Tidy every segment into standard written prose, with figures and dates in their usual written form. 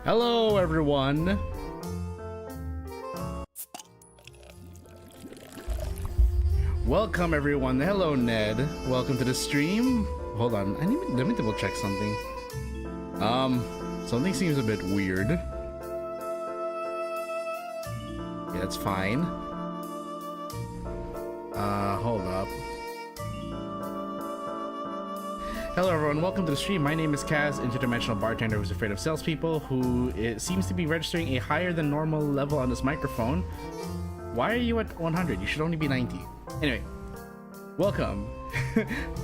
Hello, everyone. Welcome, everyone. Hello, Ned. Welcome to the stream. Hold on. Let me double check something. Something seems a bit weird. Yeah, that's fine. Hold up. Hello everyone, welcome to the stream. My name is Kaz, interdimensional bartender who's afraid of salespeople, who seems to be registering a higher than normal level on this microphone. Why are you at 100? You should only be 90. Anyway, welcome.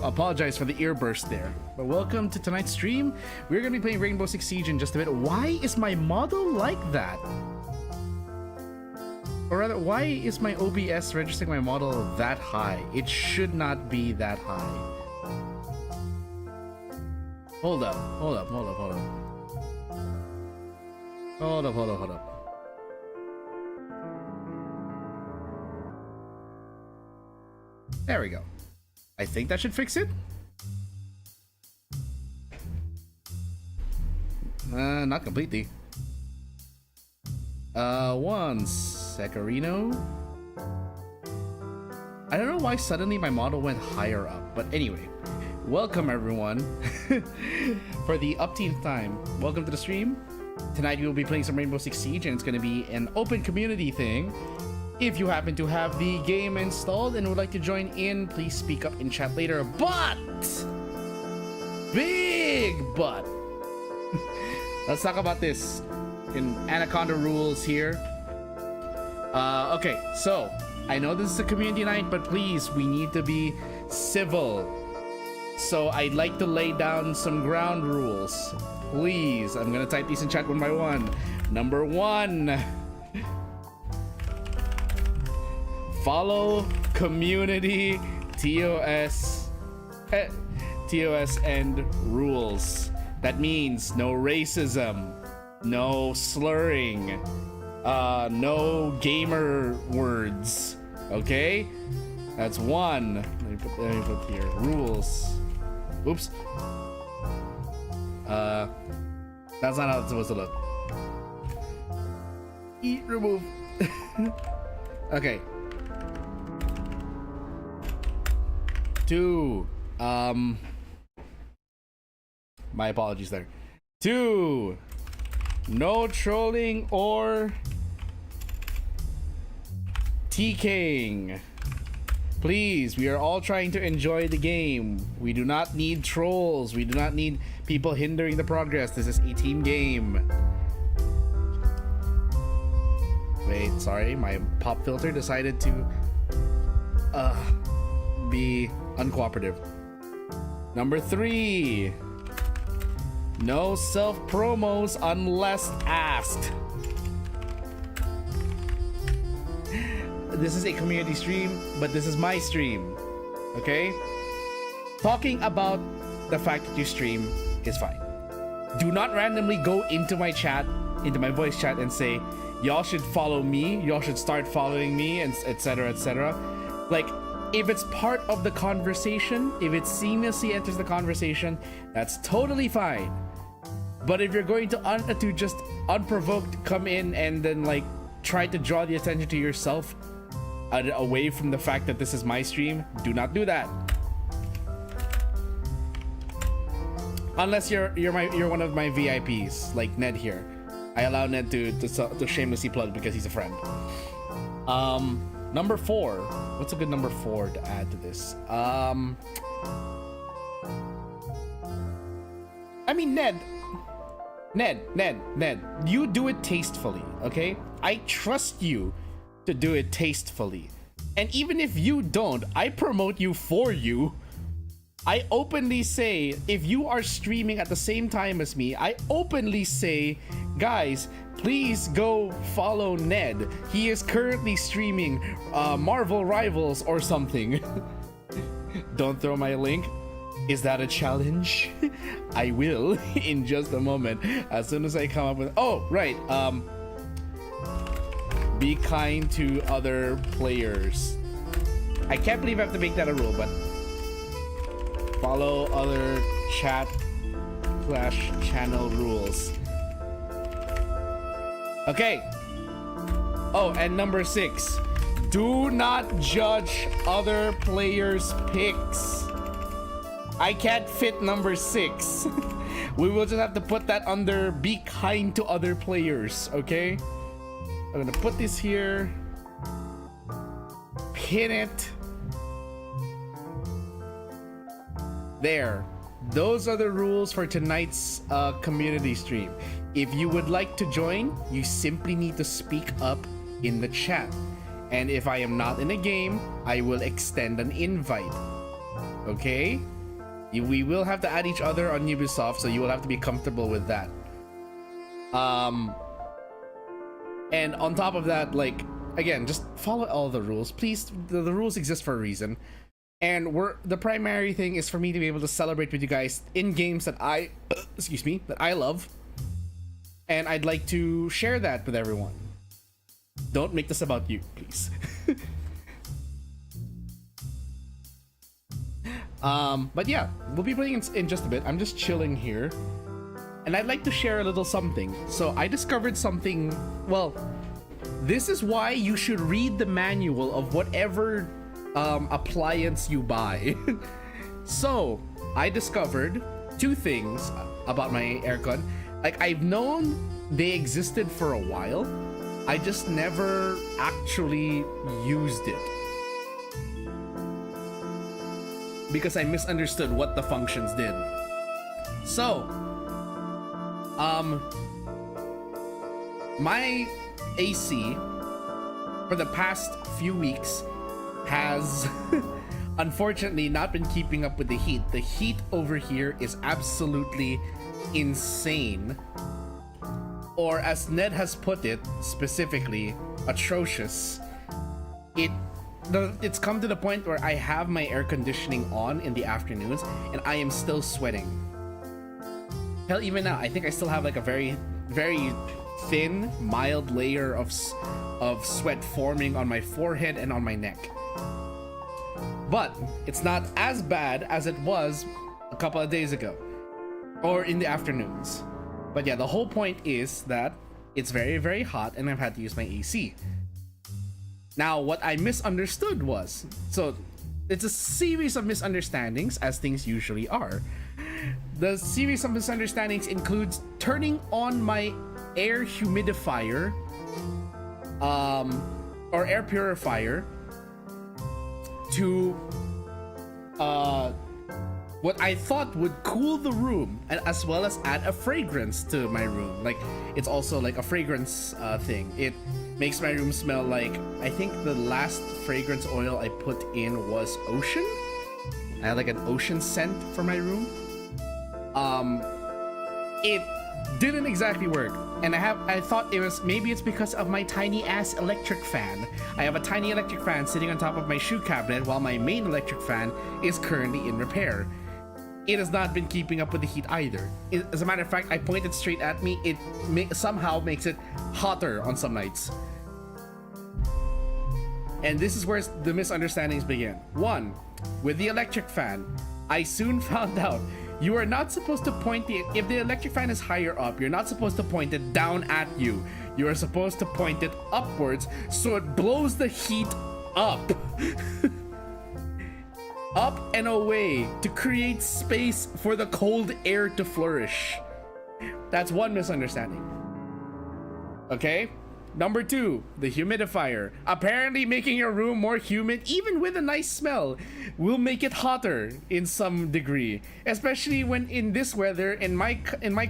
Apologize for the ear burst there. But welcome to tonight's stream. We're going to be playing Rainbow Six Siege in just a bit. Why is my model like that? Or rather, why is my OBS registering my model that high? It should not be that high. Hold up. There we go. I think that should fix it. Not completely. One Secarino. I don't know why suddenly my model went higher up, but anyway. Welcome everyone for the upteenth time. Welcome to the stream. Tonight we will be playing some Rainbow Six Siege, and it's going to be an open community thing. If you happen to have the game installed and would like to join in, please speak up in chat later. But big but let's talk about this in Anaconda rules here. Okay, so I know this is a community night, but please, we need to be civil. So I'd like to lay down some ground rules. Please, I'm gonna type these in chat one by one. Number one, follow community TOS and rules. That means no racism, no slurring, no gamer words. Okay, that's one. Let me put here rules. Oops. That's not how it's supposed to look. Remove. Okay. 2. My apologies there. 2. No trolling or TKing. Please, we are all trying to enjoy the game. We do not need trolls. We do not need people hindering the progress. This is a team game. Wait, sorry, my pop filter decided to be uncooperative. Number 3. No self-promos unless asked. This is a community stream, but this is my stream, okay? Talking about the fact that you stream is fine. Do not randomly go into my chat, into my voice chat, and say, y'all should follow me, y'all should start following me, and etc, etc. Like, if it's part of the conversation, if it seamlessly enters the conversation, that's totally fine. But if you're going to just unprovoked come in and then like try to draw the attention to yourself away from the fact that this is my stream, do not do that. Unless you're one of my VIPs, like Ned here. I allow Ned to shamelessly plug because he's a friend. Number 4. What's a good number 4 to add to this? I mean, Ned, you do it tastefully, okay? I trust you to do it tastefully. And even if you don't, I promote you for you. I openly say, if you are streaming at the same time as me, I openly say, guys, please go follow Ned. He is currently streaming Marvel Rivals or something. Don't throw my link. Is that a challenge? I will in just a moment. As soon as I come up with... Oh, right. Be kind to other players. I can't believe I have to make that a rule, but follow other chat/channel rules. Okay. Oh, and number 6. Do not judge other players' picks. I can't fit number 6. We will just have to put that under be kind to other players, okay? I'm gonna put this here. Pin it. There. Those are the rules for tonight's community stream. If you would like to join, you simply need to speak up in the chat. And if I am not in a game, I will extend an invite. Okay? We will have to add each other on Ubisoft, so you will have to be comfortable with that. And on top of that, like, again, just follow all the rules. Please, the rules exist for a reason. And the primary thing is for me to be able to celebrate with you guys in games that I, excuse me, that I love. And I'd like to share that with everyone. Don't make this about you, please. But yeah, we'll be playing in just a bit. I'm just chilling here. And I'd like to share a little something. So I discovered something, well, this is why you should read the manual of whatever appliance you buy. So I discovered 2 things about my aircon. Like, I've known they existed for a while. I just never actually used it because I misunderstood what the functions did. So, my AC for the past few weeks has unfortunately not been keeping up with the heat. The heat over here is absolutely insane. Or as Ned has put it specifically, atrocious. It's come to the point where I have my air conditioning on in the afternoons and I am still sweating. Hell, even now, I think I still have like a very, very thin, mild layer of sweat forming on my forehead and on my neck. But it's not as bad as it was a couple of days ago or in the afternoons. But yeah, the whole point is that it's very, very hot and I've had to use my AC. Now, what I misunderstood was, so it's a series of misunderstandings, as things usually are. The series of misunderstandings includes turning on my air humidifier, or air purifier to, what I thought would cool the room, and as well as add a fragrance to my room. Like, it's also like a fragrance thing. It makes my room smell like, I think the last fragrance oil I put in was ocean. I had like an ocean scent for my room. It didn't exactly work, and I thought it was, maybe it's because of my tiny ass electric fan. I have a tiny electric fan sitting on top of my shoe cabinet while my main electric fan is currently in repair. It has not been keeping up with the heat either. As a matter of fact, I pointed straight at me. It somehow makes it hotter on some nights. And this is where the misunderstandings begin. 1, with the electric fan, I soon found out you are not supposed to point if the electric fan is higher up, you're not supposed to point it down at you. You are supposed to point it upwards so it blows the heat up. Up and away to create space for the cold air to flourish. That's one misunderstanding. Okay? Number 2, the humidifier. Apparently making your room more humid, even with a nice smell, will make it hotter in some degree. Especially when in this weather, in my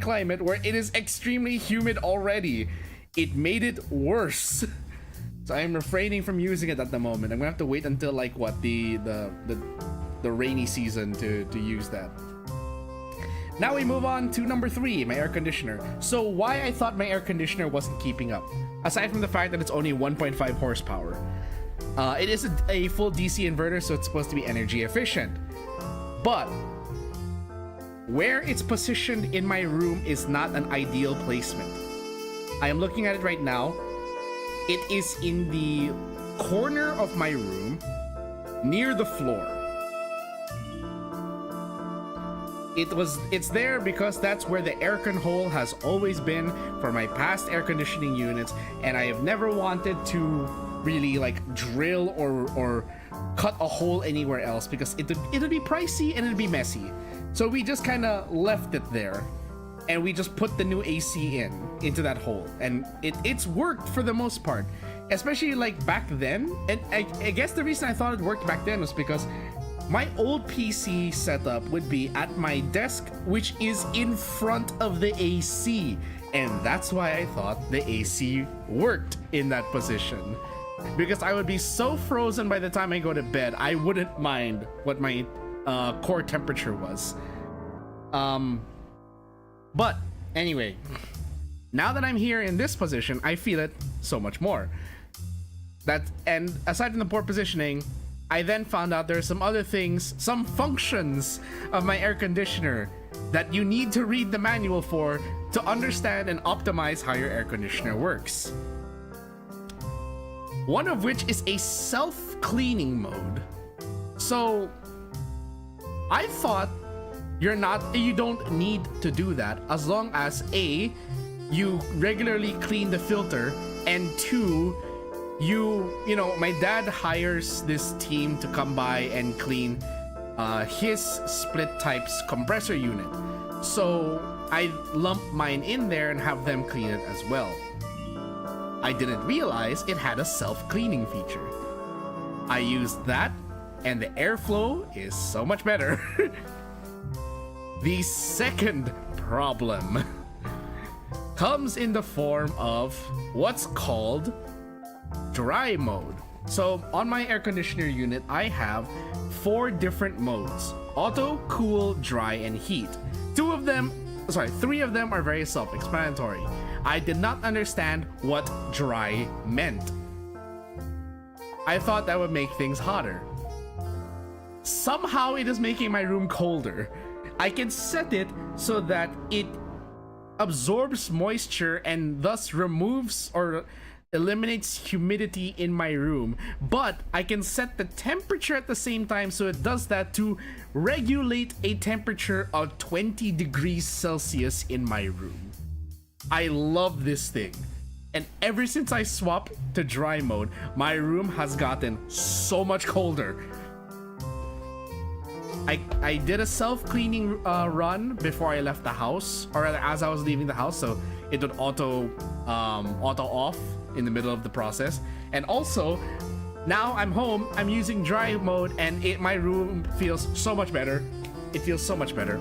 climate, where it is extremely humid already. It made it worse. So I'm refraining from using it at the moment. I'm gonna have to wait until like what, the rainy season to use that. Now we move on to number 3, my air conditioner. So why I thought my air conditioner wasn't keeping up, aside from the fact that it's only 1.5 horsepower. It is a full DC inverter, so it's supposed to be energy efficient. But where it's positioned in my room is not an ideal placement. I am looking at it right now. It is in the corner of my room, near the floor. it's there because that's where the aircon hole has always been for my past air conditioning units, and I have never wanted to really like drill or cut a hole anywhere else because it'd be pricey and it'd be messy. So we just kind of left it there, and we just put the new AC into that hole, and it's worked for the most part, especially like back then. And I guess the reason I thought it worked back then was because my old PC setup would be at my desk, which is in front of the AC, and that's why I thought the AC worked in that position, because I would be so frozen by the time I go to bed I wouldn't mind what my core temperature was. But anyway, now that I'm here in this position, I feel it so much more. And aside from the poor positioning, I then found out there's some other things, some functions of my air conditioner that you need to read the manual for to understand and optimize how your air conditioner works. One of which is a self-cleaning mode. So I thought you don't need to do that as long as A, you regularly clean the filter, and 2, you know, my dad hires this team to come by and clean his split types compressor unit. So I lump mine in there and have them clean it as well. I didn't realize it had a self-cleaning feature. I used that, and the airflow is so much better. The second problem comes in the form of what's called dry mode. So on my air conditioner unit, I have 4 different modes: auto, cool, dry, and heat. 3 of them are very self-explanatory. I did not understand what dry meant. I thought that would make things hotter. Somehow it is making my room colder. I can set it so that it absorbs moisture and thus removes or eliminates humidity in my room, but I can set the temperature at the same time, so it does that to regulate a temperature of 20 degrees Celsius in my room. I love this thing, and ever since I swapped to dry mode, my room has gotten so much colder. I did a self-cleaning run before I left the house, or rather as I was leaving the house, so it would auto off in the middle of the process. And also, now I'm home, I'm using dry mode, and my room feels so much better. It feels so much better.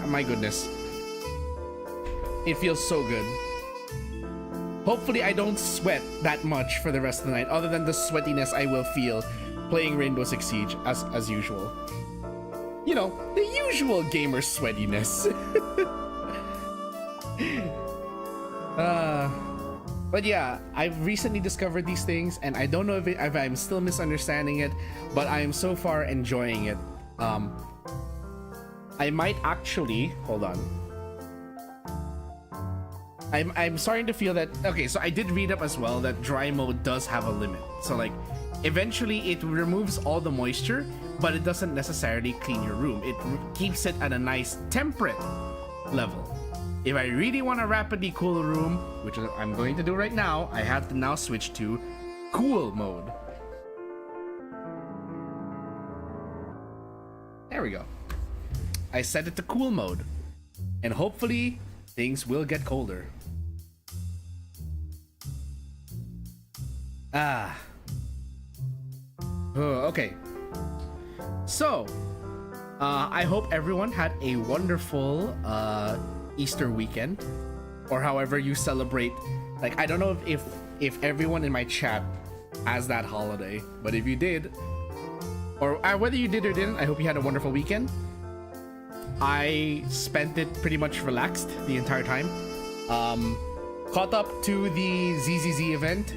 My goodness, it feels so good. Hopefully I don't sweat that much for the rest of the night, other than the sweatiness I will feel playing Rainbow Six Siege as usual. You know, the usual gamer sweatiness. But yeah, I've recently discovered these things, and I don't know if I'm still misunderstanding it, but I am so far enjoying it. I might actually hold on. I'm starting to feel that. Okay, so I did read up as well that dry mode does have a limit. So like, eventually it removes all the moisture, but it doesn't necessarily clean your room. It keeps it at a nice temperate level. If I really want to rapidly cool a room, which I'm going to do right now, I have to now switch to cool mode. There we go. I set it to cool mode, and hopefully things will get colder. Okay. So, I hope everyone had a wonderful Easter weekend, or however you celebrate. Like, I don't know if everyone in my chat has that holiday, but if you did, or whether you did or didn't, I hope you had a wonderful weekend. I spent it pretty much relaxed the entire time. Caught up to the ZZZ event,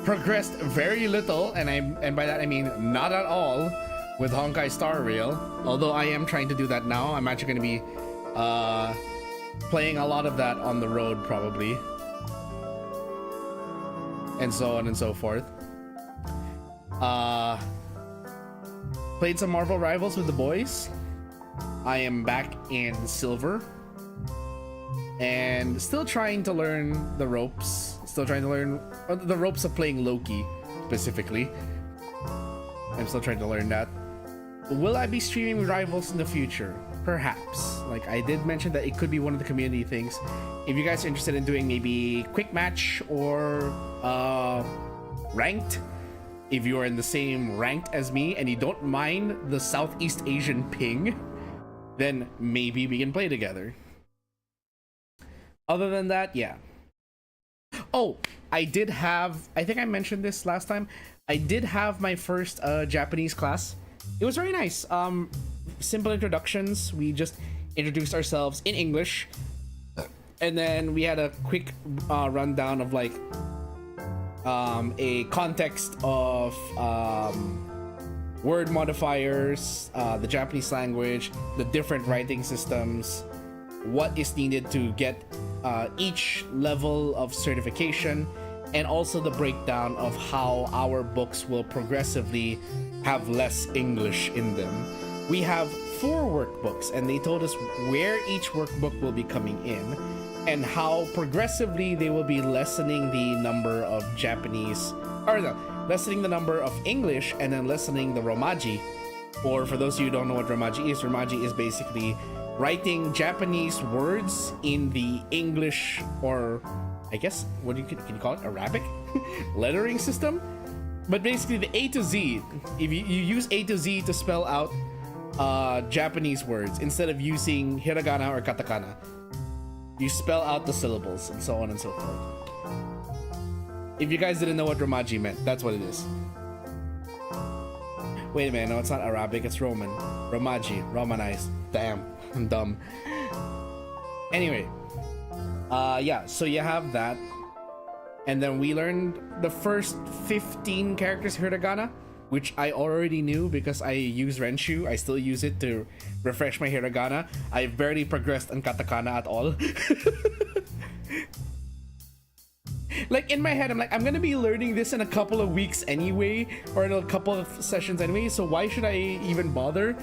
progressed very little, and by that I mean not at all, with Honkai Star Rail. Although I am trying to do that now. I'm actually going to be playing a lot of that on the road probably, and so on and so forth. Played some Marvel Rivals with the boys. I am back in silver and still trying to learn the ropes. Still trying to learn the ropes of playing Loki specifically. I'm still trying to learn that. Will I be streaming Rivals in the future? Perhaps. Like I did mention that it could be one of the community things. If you guys are interested in doing maybe quick match or ranked, if you are in the same ranked as me and you don't mind the Southeast Asian ping, then maybe we can play together. Other than that, yeah. Oh, I think I mentioned this last time. I did have my first Japanese class. It was very nice. Simple introductions. We just introduced ourselves in English, and then we had a quick rundown of like a context of word modifiers, the Japanese language, the different writing systems, what is needed to get each level of certification, and also the breakdown of how our books will progressively have less English in them. We have 4 workbooks, and they told us where each workbook will be coming in and how progressively they will be lessening the number of Japanese, or no, lessening the number of English and then lessening the Romaji. Or for those of you who don't know what Romaji is basically writing Japanese words in the English, or I guess what can you call it, Arabic lettering system. But basically the A to Z, if you use A to Z to spell out Japanese words instead of using hiragana or katakana, you spell out the syllables and so on and so forth. If you guys didn't know what Romaji meant, that's what it is. Wait a minute, no, it's not Arabic, it's Roman. Romaji, Romanized. Damn, I'm dumb. Anyway, yeah, so you have that. And then we learned the first 15 characters hiragana, which I already knew because I use Renshu. I still use it to refresh my hiragana. I barely progressed on katakana at all. Like in my head, I'm like, I'm gonna be learning this in a couple of weeks anyway, or in a couple of sessions anyway, so why should I even bother?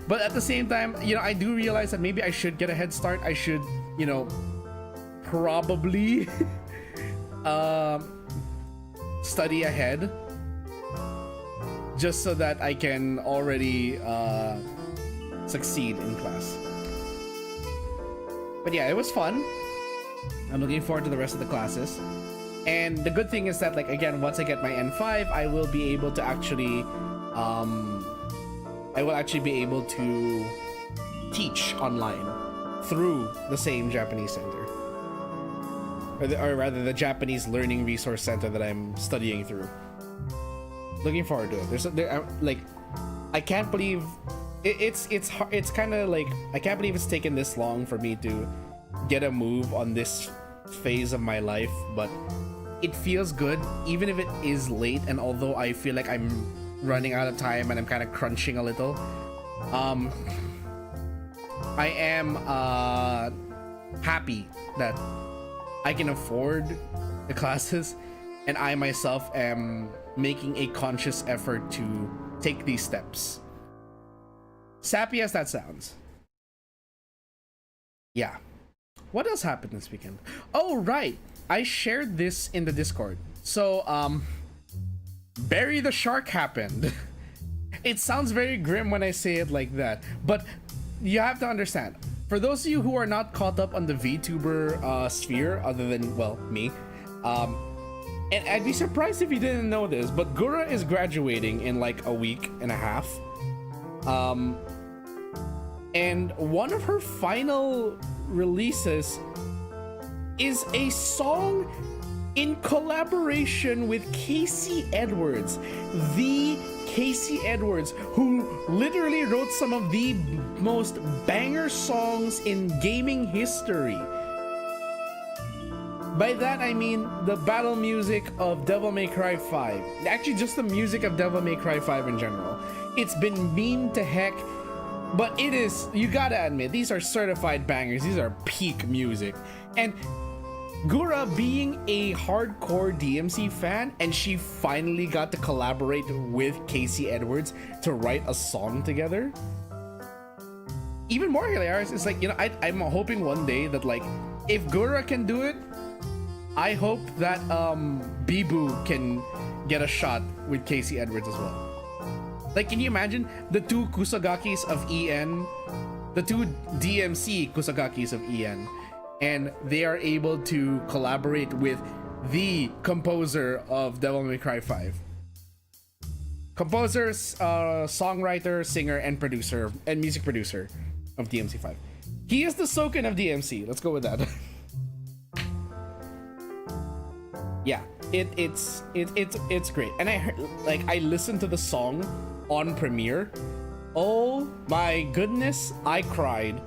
But at the same time, you know, I do realize that maybe I should get a head start. I should, you know, probably study ahead just so that I can already succeed in class. But yeah, it was fun. I'm looking forward to the rest of the classes. And the good thing is that, like, again, once I get my N5, I will be able to actually be able to teach online through the same Japanese center, or rather the Japanese Learning Resource Center that I'm studying through. Looking forward to it. Like, I can't believe it's kind of like, I can't believe it's taken this long for me to get a move on this phase of my life, but it feels good even if it is late. And although I feel like I'm running out of time and I'm kind of crunching a little, I am happy that I can afford the classes, and I myself am making a conscious effort to take these steps. Sappy as that sounds. Yeah. What else happened this weekend? Oh, right. I shared this in the Discord. So, Bury the Shark happened. It sounds very grim when I say it like that, but you have to understand. For those of you who are not caught up on the VTuber sphere, other than, well, me, and I'd be surprised if you didn't know this, but Gura is graduating in like a week and a half. And one of her final releases is a song in collaboration with Casey Edwards, the Casey Edwards, who literally wrote some of the most banger songs in gaming history. By that I mean the battle music of Devil May Cry 5. Actually, just the music of Devil May Cry 5 in general. It's been memed to heck, but it is, you gotta admit, these are certified bangers. These are peak music. And Gura being a hardcore DMC fan, and she finally got to collaborate with Casey Edwards to write a song together. even more hilarious is like, you know, I'm hoping one day that like if Gura can do it, I hope that Bibu can get a shot with Casey Edwards as well. Like, can you imagine the two Kusagakis of EN, the two DMC Kusagakis of EN, and they are able to collaborate with the composer of Devil May Cry 5. Composer, songwriter, singer, and producer, and music producer of DMC5. He is the Soken of DMC. Let's go with that. Yeah, it's great. And I listened to the song on Premiere. Oh my goodness, I cried.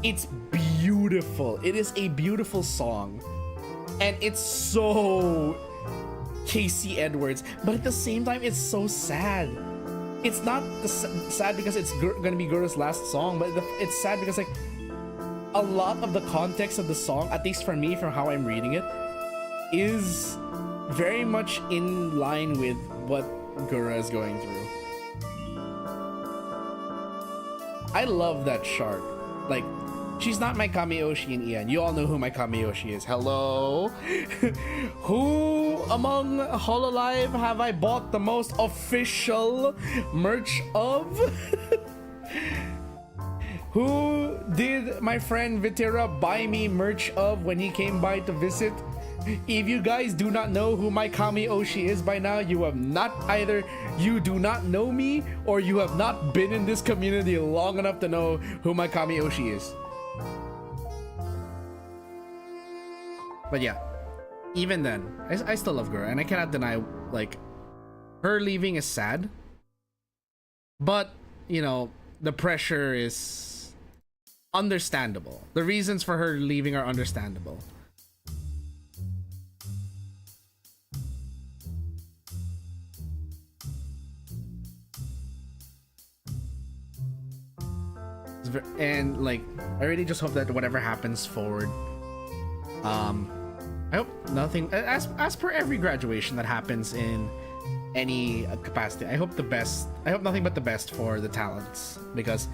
It's beautiful. It is a beautiful song. And it's so Casey Edwards, but at the same time it's so sad. It's not sad because it's gonna be Gura's last song, but it's sad because like a lot of the context of the song, at least for me, from how I'm reading it, is very much in line with what Gura is going through. I love that shark. Like, she's not my Kamiyoshi in EN. You all know who my Kamiyoshi is. Hello? Who among Hololive have I bought the most official merch of? Who did my friend Vitera buy me merch of when he came by to visit? If you guys do not know who my Kamiyoshi is by now, you have not either, you do not know me, or you have not been in this community long enough to know who my Kamiyoshi is. But yeah, even then, I still love Gura, and I cannot deny, like, her leaving is sad. But, you know, the pressure is understandable. The reasons for her leaving are understandable. And like, I really just hope that whatever happens forward, I hope nothing, as per every graduation that happens in any capacity, I hope the best, I hope nothing but the best for the talents, because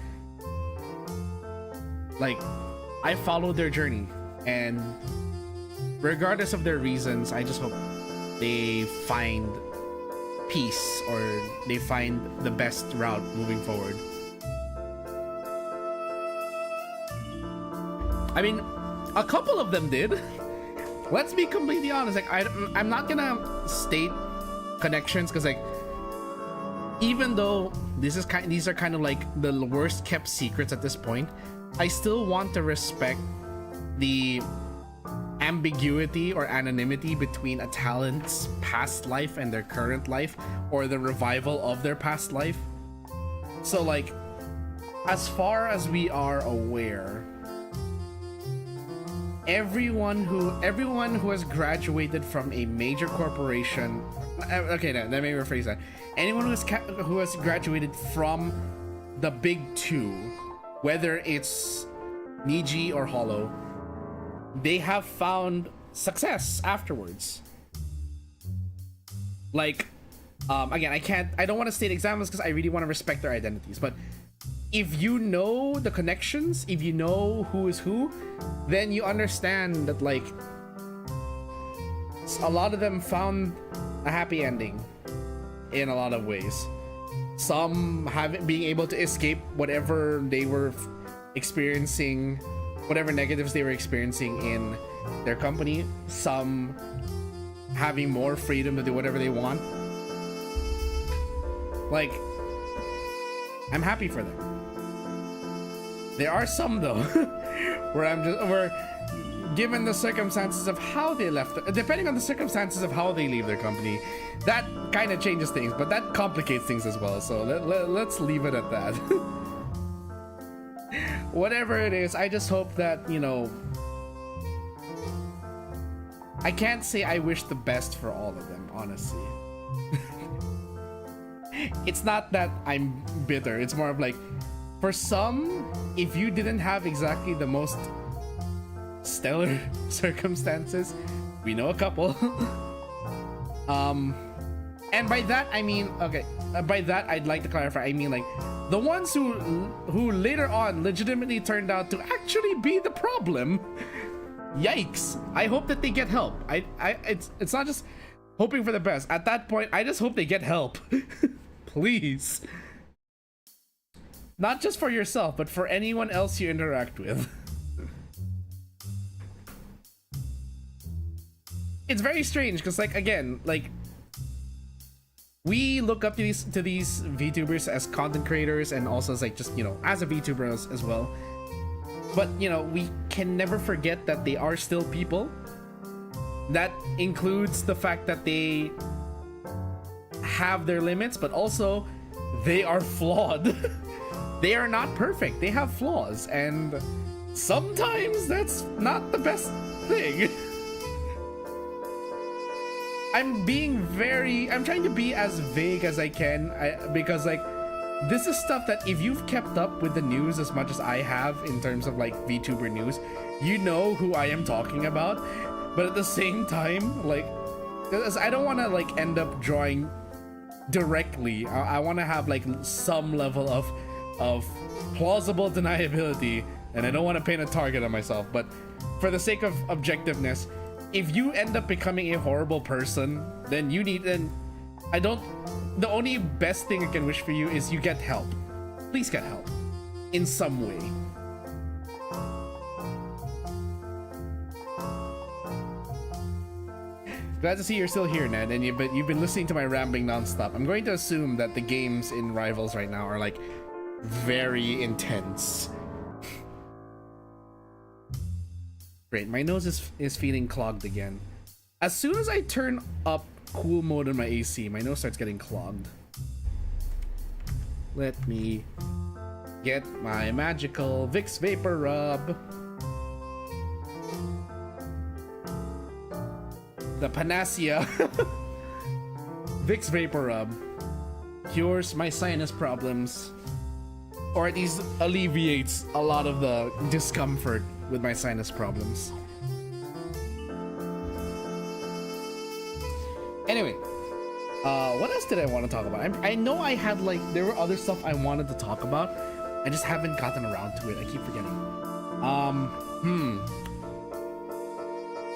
like, I followed their journey, and regardless of their reasons, I just hope they find peace, or they find the best route moving forward. I mean, a couple of them did. Let's be completely honest. Like, I'm not gonna state connections, because like, even though these are kind of like the worst kept secrets at this point, I still want to respect the ambiguity or anonymity between a talent's past life and their current life, or the revival of their past life. So like, as far as we are aware, everyone who has graduated from a major corporation, okay, no, let me rephrase that. Anyone who has graduated from the big two, whether it's Niji or Hollow, they have found success afterwards. Like, again, I don't want to state examples because I really want to respect their identities, but if you know the connections, if you know who is who, then you understand that like, a lot of them found a happy ending in a lot of ways. Some being able to escape whatever they were experiencing, whatever negatives they were experiencing in their company. Some having more freedom to do whatever they want. Like, I'm happy for them. There are some though where given the circumstances of how they left, depending on the circumstances of how they leave their company, that kind of changes things, but that complicates things as well. So let's leave it at that. Whatever it is, I just hope that, you know, I can't say I wish the best for all of them, honestly. It's not that I'm bitter, it's more of like, for some, if you didn't have exactly the most stellar circumstances, we know a couple. And by that I mean, okay, by that I'd like to clarify, I mean like, The ones who later on legitimately turned out to actually be the problem. Yikes. I hope that they get help. It's not just hoping for the best. At that point, I just hope they get help. Please. Not just for yourself, but for anyone else you interact with. It's very strange because, like, again, like, we look up to these VTubers as content creators and also as, like, just, you know, as a VTuber as well. But, you know, we can never forget that they are still people. That includes the fact that they have their limits, but also they are flawed. They are not perfect. They have flaws, and sometimes that's not the best thing. I'm trying to be as vague as I can, because, like, this is stuff that if you've kept up with the news as much as I have in terms of, like, VTuber news, you know who I am talking about. But at the same time, like, I don't want to, like, end up drawing directly. I want to have, like, some level of plausible deniability, and I don't want to paint a target on myself. But for the sake of objectiveness, if you end up becoming a horrible person, then the only best thing I can wish for you is you get help. Please get help in some way. Glad to see you're still here, Ned, and but you've been listening to my rambling nonstop. I'm going to assume that the games in Rivals right now are, like, very intense. Great, my nose is feeling clogged again. As soon as I turn up cool mode on my AC, my nose starts getting clogged. Let me get my magical Vicks Vapor Rub. The panacea. Vicks Vapor Rub cures my sinus problems, or at least alleviates a lot of the discomfort with my sinus problems. Anyway, what else did I want to talk about? I know I had, like, there were other stuff I wanted to talk about. I just haven't gotten around to it. I keep forgetting.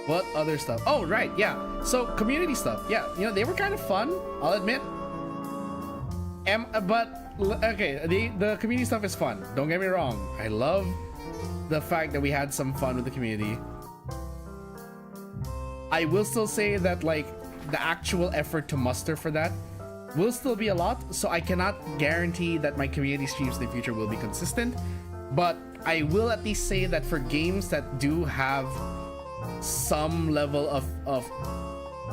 What other stuff? Oh, right, yeah. So, community stuff. Yeah, you know, they were kind of fun, I'll admit. But, okay, the community stuff is fun. Don't get me wrong. I love the fact that we had some fun with the community. I will still say that, like, the actual effort to muster for that will still be a lot, so I cannot guarantee that my community streams in the future will be consistent, but I will at least say that for games that do have some level of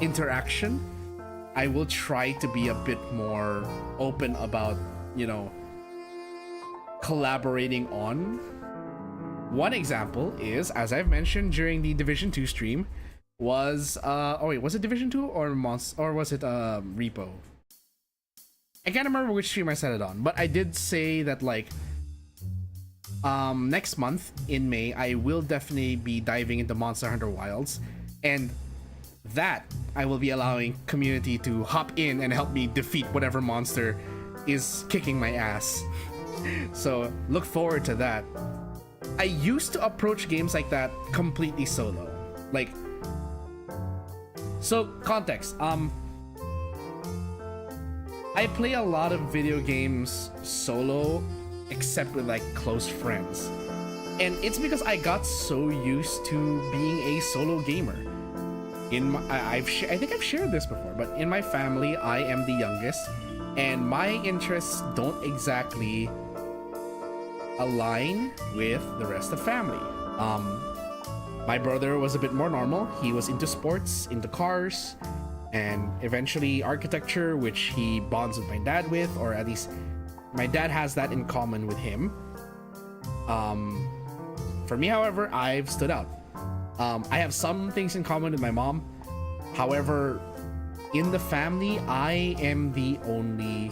interaction, I will try to be a bit more open about, you know, collaborating on. One example is, as I've mentioned during the Division 2 stream, was was it Division 2 or was it Repo? I can't remember which stream I said it on, but I did say that, like, next month in May I will definitely be diving into Monster Hunter Wilds, and that I will be allowing community to hop in and help me defeat whatever monster is kicking my ass. So look forward to that. I used to approach games like that completely solo. Like, so context, I play a lot of video games solo, except with, like, close friends. And it's because I got so used to being a solo gamer. I think I've shared this before, but in my family, I am the youngest, and my interests don't exactly align with the rest of family. My brother was a bit more normal. He was into sports, into cars, and eventually architecture, which he bonds with my dad with, or at least my dad has that in common with him. For me, however, I've stood out. I have some things in common with my mom. However, in the family, I am the only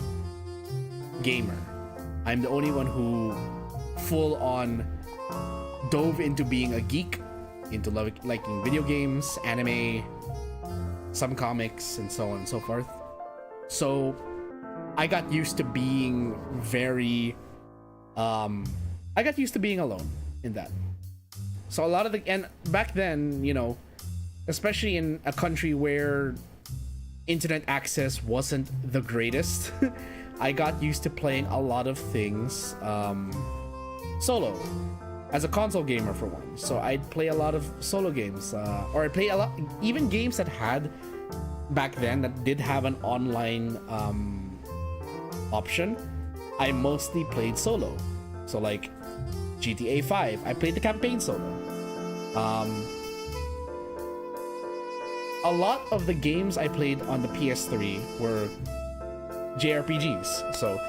gamer. I'm the only one who full on dove into being a geek, into liking video games, anime, some comics, and so on and so forth. So I got used to being very I got used to being alone in that. So a lot of the, and back then, you know, especially in a country where internet access wasn't the greatest, I got used to playing a lot of things solo as a console gamer for one. So I'd play a lot of solo games, or I'd play a lot, even games that had back then that did have an online option. I mostly played solo. So like GTA 5, I played the campaign solo. A lot of the games I played on the PS3 were JRPGs. So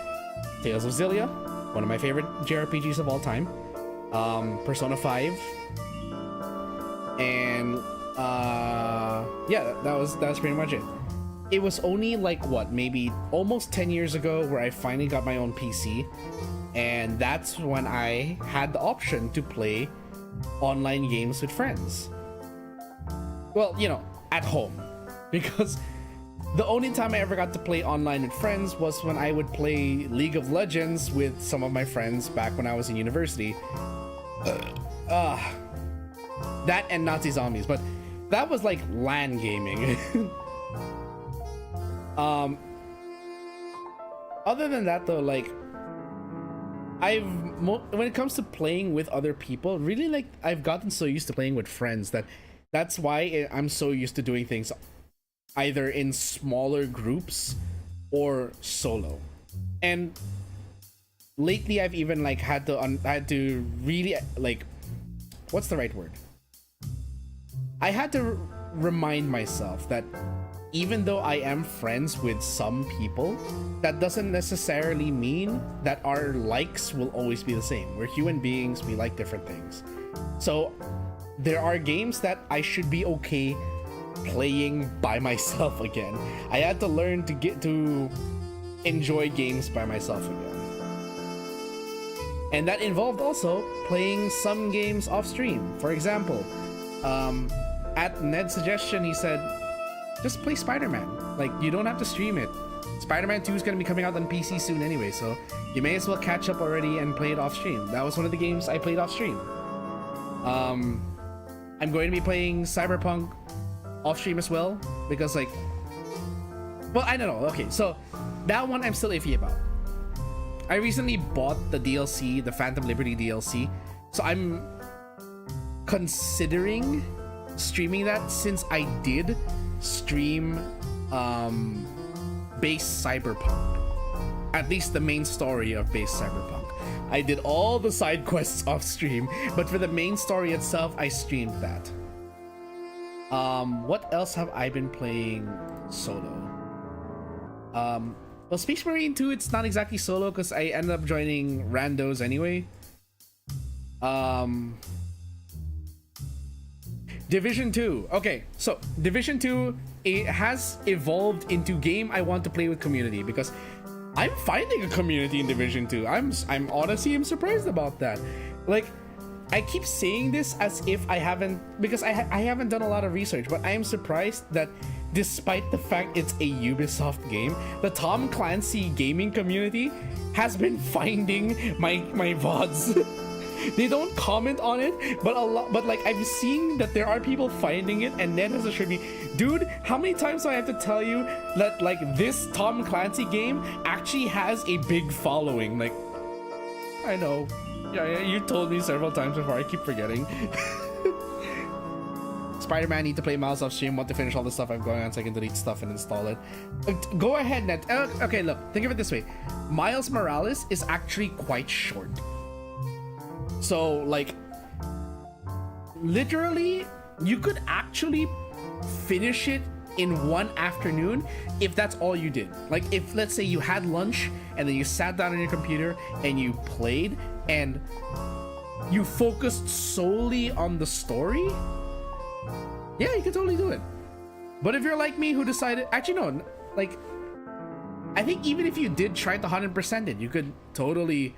Tales of Xillia, one of my favorite JRPGs of all time. Persona 5, and yeah, that was pretty much it. It was only like what, maybe almost 10 years ago where I finally got my own PC, and that's when I had the option to play online games with friends. Well, you know, at home, because the only time I ever got to play online with friends was when I would play League of Legends with some of my friends back when I was in university. That and Nazi zombies, but that was like LAN gaming. Other than that though, like when it comes to playing with other people, really, like, I've gotten so used to playing with friends that's why I'm so used to doing things either in smaller groups or solo. And lately I've even like had to really, like, what's the right word? I had to remind myself that even though I am friends with some people, that doesn't necessarily mean that our likes will always be the same. We're human beings, we like different things. So there are games that I should be okay playing by myself again. I had to learn to get to enjoy games by myself again. And that involved also playing some games off stream. For example, at Ned's suggestion, he said, just play Spider-Man. Like, you don't have to stream it. Spider-Man 2 is going to be coming out on PC soon anyway, so you may as well catch up already and play it off stream. That was one of the games I played off stream. I'm going to be playing Cyberpunk off stream as well, because, like, well, I don't know. Okay, so that one I'm still iffy about. I recently bought the DLC, the Phantom Liberty DLC, so I'm considering streaming that, since I did stream base Cyberpunk, at least the main story of base Cyberpunk. I did all the side quests off stream, but for the main story itself, I streamed that. What else have I been playing solo? Well, Space Marine 2, it's not exactly solo because I ended up joining randos anyway. Division 2. Okay, so Division 2, it has evolved into game I want to play with community, because I'm finding a community in Division 2. I'm honestly surprised about that. Like, I keep saying this as if I haven't, because I haven't done a lot of research, but I am surprised that despite the fact it's a Ubisoft game, the Tom Clancy gaming community has been finding my VODs. They don't comment on it, but like, I've seen that there are people finding it, and Ned has assured me, dude, how many times do I have to tell you that, like, this Tom Clancy game actually has a big following? Like, I know. Yeah, you told me several times before, I keep forgetting. Spider-Man, need to play Miles off stream, want to finish all the stuff I'm going on so I can delete stuff and install it. Go ahead, Ned. Okay, look, think of it this way. Miles Morales is actually quite short. So, like, literally, you could actually finish it in one afternoon if that's all you did. Like, if, let's say, you had lunch and then you sat down on your computer and you played and you focused solely on the story, yeah, you could totally do it. But if you're like me who decided, actually no, like, I think even if you did try to 100% it, you could totally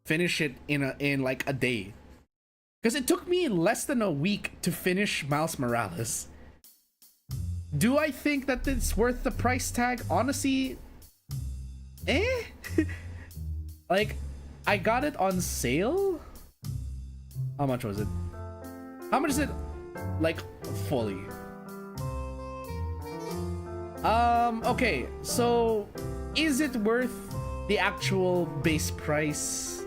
finish it in like a day, because it took me less than a week to finish Miles Morales. Do I think that it's worth the price tag? Honestly, eh. Like, I got it on sale. How much was it? How much is it, like, fully? Okay, so is it worth the actual base price?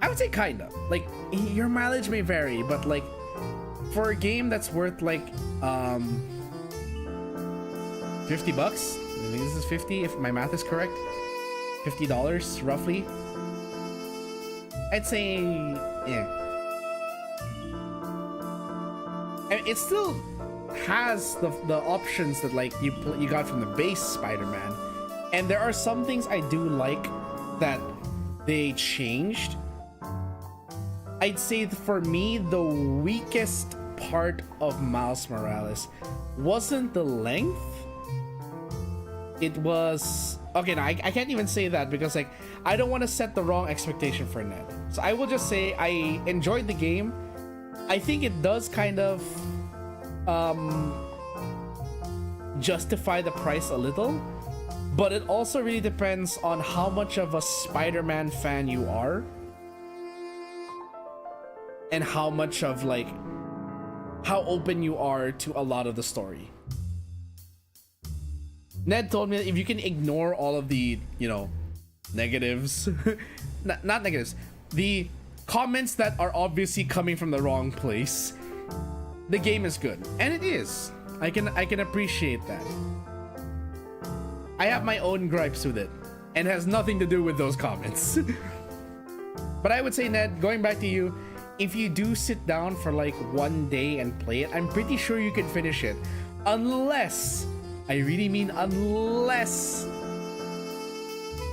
I would say kind of. Like, your mileage may vary, but like for a game that's worth like $50, I think this is 50 if my math is correct. $50 roughly. I'd say yeah. And it still has the options that like you got from the base Spider-Man, and there are some things I do like that they changed. I'd say for me the weakest part of Miles Morales wasn't the length. It was okay. Now I can't even say that because like I don't want to set the wrong expectation for Ned. So I will just say I enjoyed the game. I think it does kind of justify the price a little, but it also really depends on how much of a Spider-Man fan you are and how much of like how open you are to a lot of the story. Ned told me that if you can ignore all of the, you know, negatives, not negatives, the comments that are obviously coming from the wrong place, the game is good. And it is. I can appreciate that. I have my own gripes with it, and it has nothing to do with those comments. But I would say, Ned, going back to you, if you do sit down for like one day and play it, I'm pretty sure you can finish it. Unless, I really mean unless,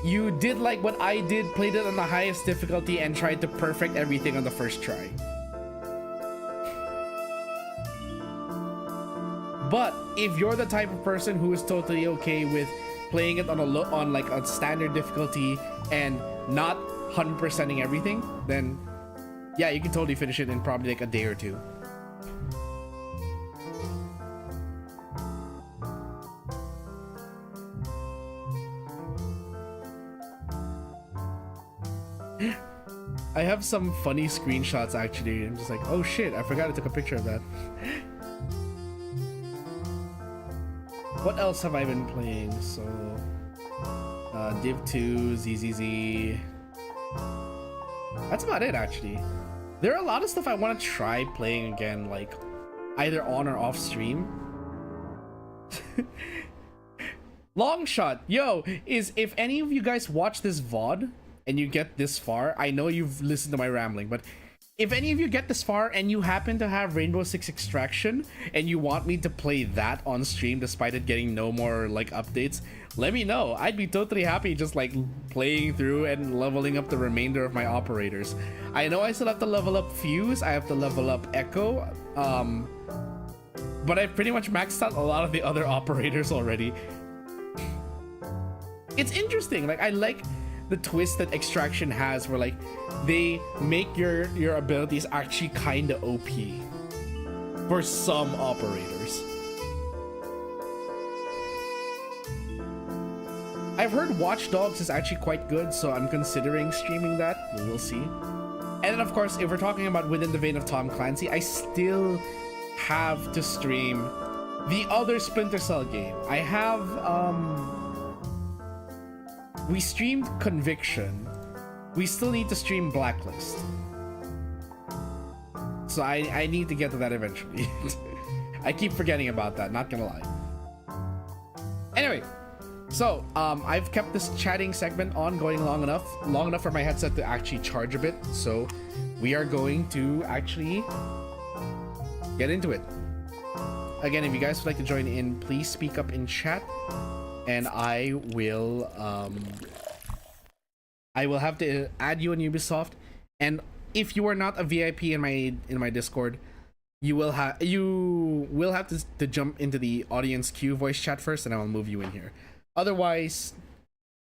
you did like what I did, played it on the highest difficulty and tried to perfect everything on the first try. But if you're the type of person who is totally okay with playing it on like a standard difficulty and not 100%ing everything, then yeah, you can totally finish it in probably like a day or two. I have some funny screenshots actually. I'm just like, oh shit, I forgot I took a picture of that. What else have I been playing? So, Div 2, ZZZ. That's about it actually. There are a lot of stuff I want to try playing again, like either on or off stream. Long shot, yo, is if any of you guys watch this VOD and you get this far, I know you've listened to my rambling, but if any of you get this far and you happen to have Rainbow Six Extraction and you want me to play that on stream despite it getting no more like updates, let me know. I'd be totally happy just like playing through and leveling up the remainder of my operators. I know I still have to level up Fuse, I have to level up Echo, but I've pretty much maxed out a lot of the other operators already. It's interesting, like I like the twist that Extraction has where like they make your abilities actually kind of OP for some operators. I've heard Watch Dogs is actually quite good, so I'm considering streaming that. We'll see. And then of course, if we're talking about within the vein of Tom Clancy, I still have to stream the other Splinter Cell game. I have we streamed Conviction. We still need to stream Blacklist. So I need to get to that eventually. I keep forgetting about that, not gonna lie. Anyway, so I've kept this chatting segment on going long enough for my headset to actually charge a bit. So we are going to actually get into it. Again, if you guys would like to join in, please speak up in chat. And I will have to add you on Ubisoft, and if you are not a VIP in my Discord, you will have to jump into the audience queue voice chat first, and I will move you in here. Otherwise,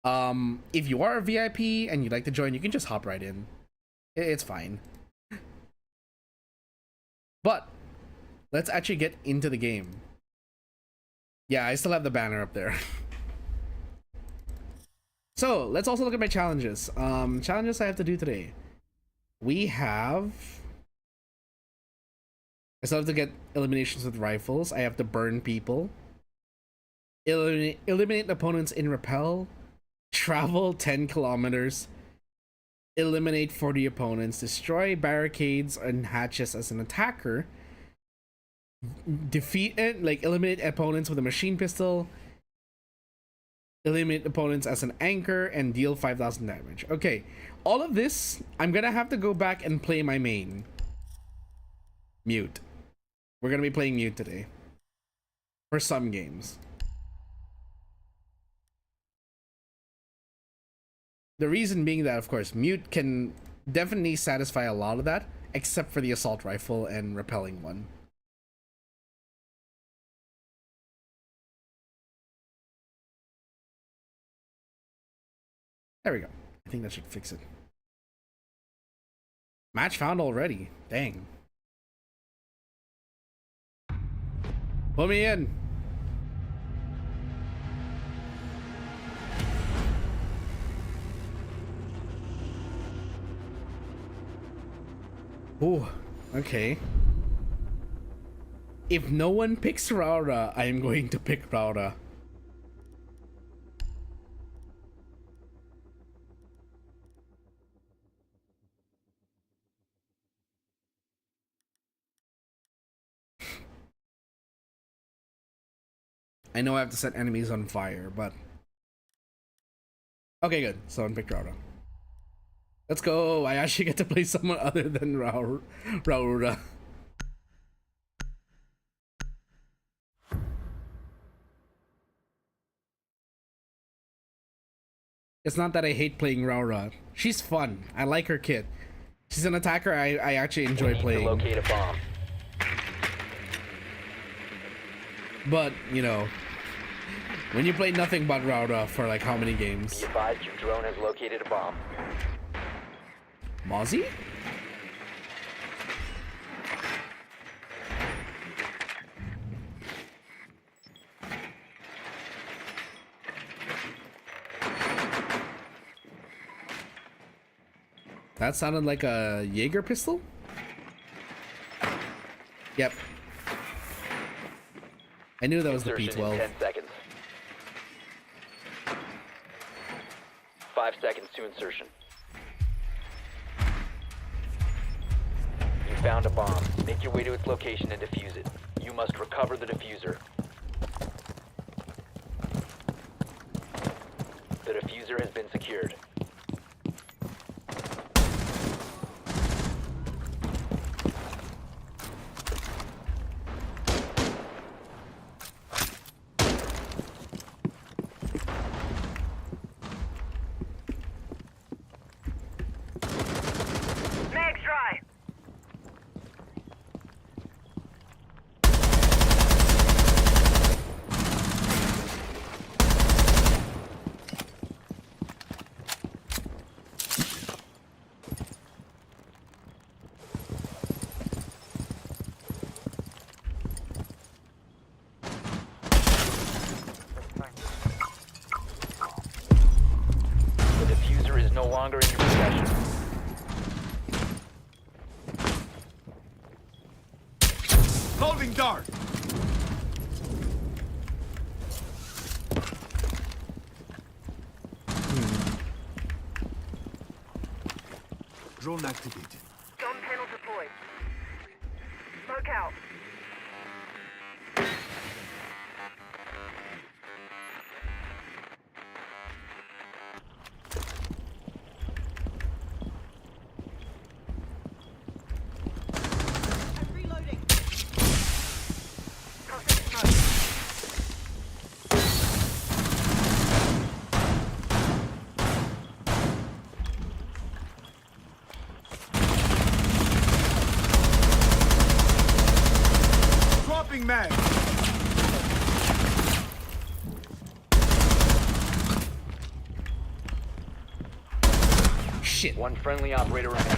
if you are a VIP and you'd like to join, you can just hop right in. It's fine. But let's actually get into the game. Yeah, I still have the banner up there. So let's also look at my challenges. Challenges I have to do today. We have. I still have to get eliminations with rifles. I have to burn people. Eliminate opponents in repel. Travel 10 kilometers. Eliminate 40 opponents. Destroy barricades and hatches as an attacker. Eliminate opponents with a machine pistol. Eliminate opponents as an anchor and deal 5,000 damage. Okay, all of this, I'm gonna have to go back and play my main. Mute. We're gonna be playing Mute today. For some games. The reason being that, of course, Mute can definitely satisfy a lot of that, except for the assault rifle and repelling one. There we go. I think that should fix it. Match found already. Dang. Put me in. Oh, okay. If no one picks Raura, I am going to pick Raura. I know I have to set enemies on fire, but... Okay, good. Someone picked Raura. Let's go! I actually get to play someone other than Raura. It's not that I hate playing Raura. She's fun. I like her kit. She's an attacker I actually enjoy playing. Locate a bomb. But, you know, when you play nothing but Raura for like how many games? Be advised your drone has located a bomb. Mozzie? That sounded like a Jaeger pistol? Yep. I knew that was the Insertion P12. in 10 seconds. 5 seconds to insertion. You found a bomb. Make your way to its location and defuse it. You must recover the diffuser. The diffuser has been secured. No longer in your possession. Loading dart. Drone activated. Gun panel deployed. Smoke out. Mag. Shit. One friendly operator remaining.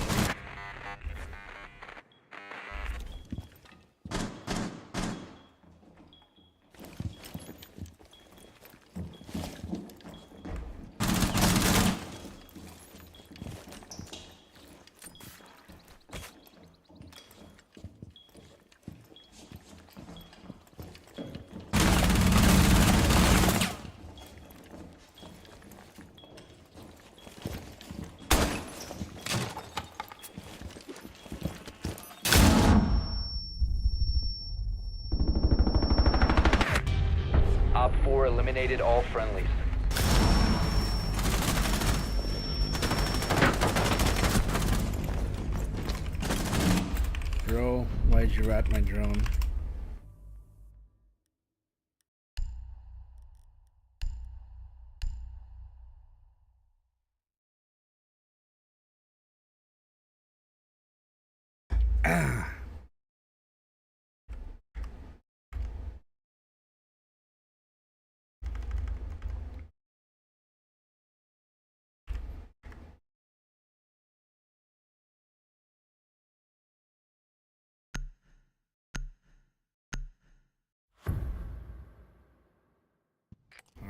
eliminated all friendlies. Bro, why'd you rat my drone? Ah.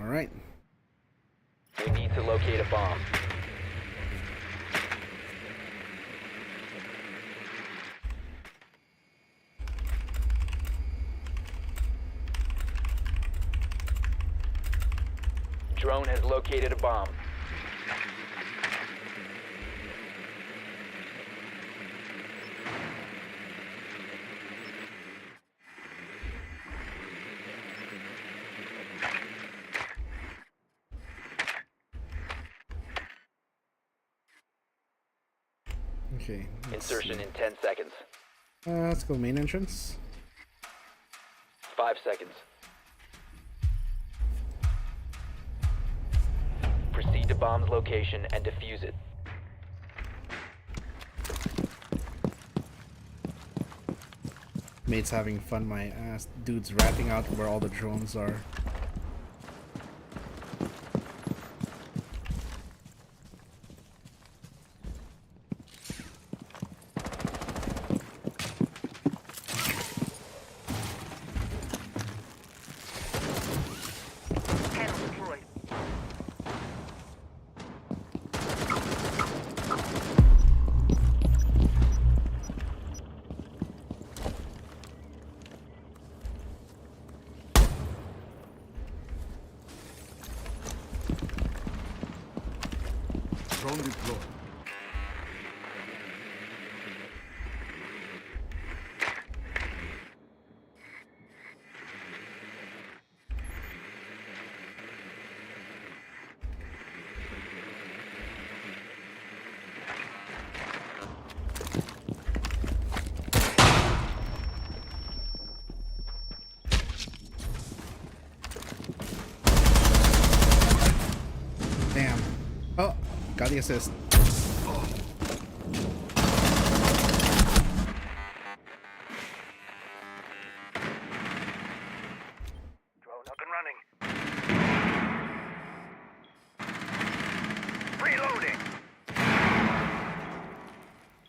All right. We need to locate a bomb. Drone has located a bomb. Okay. Insertion in 10 seconds. Let's go main entrance. 5 seconds. Proceed to bomb's location and defuse it. Mate's having fun, my ass. Dude's ratting out where all the drones are. Panel deployed. Drone deployed. Damn. Oh, got the assist. Drone up and running. Reloading.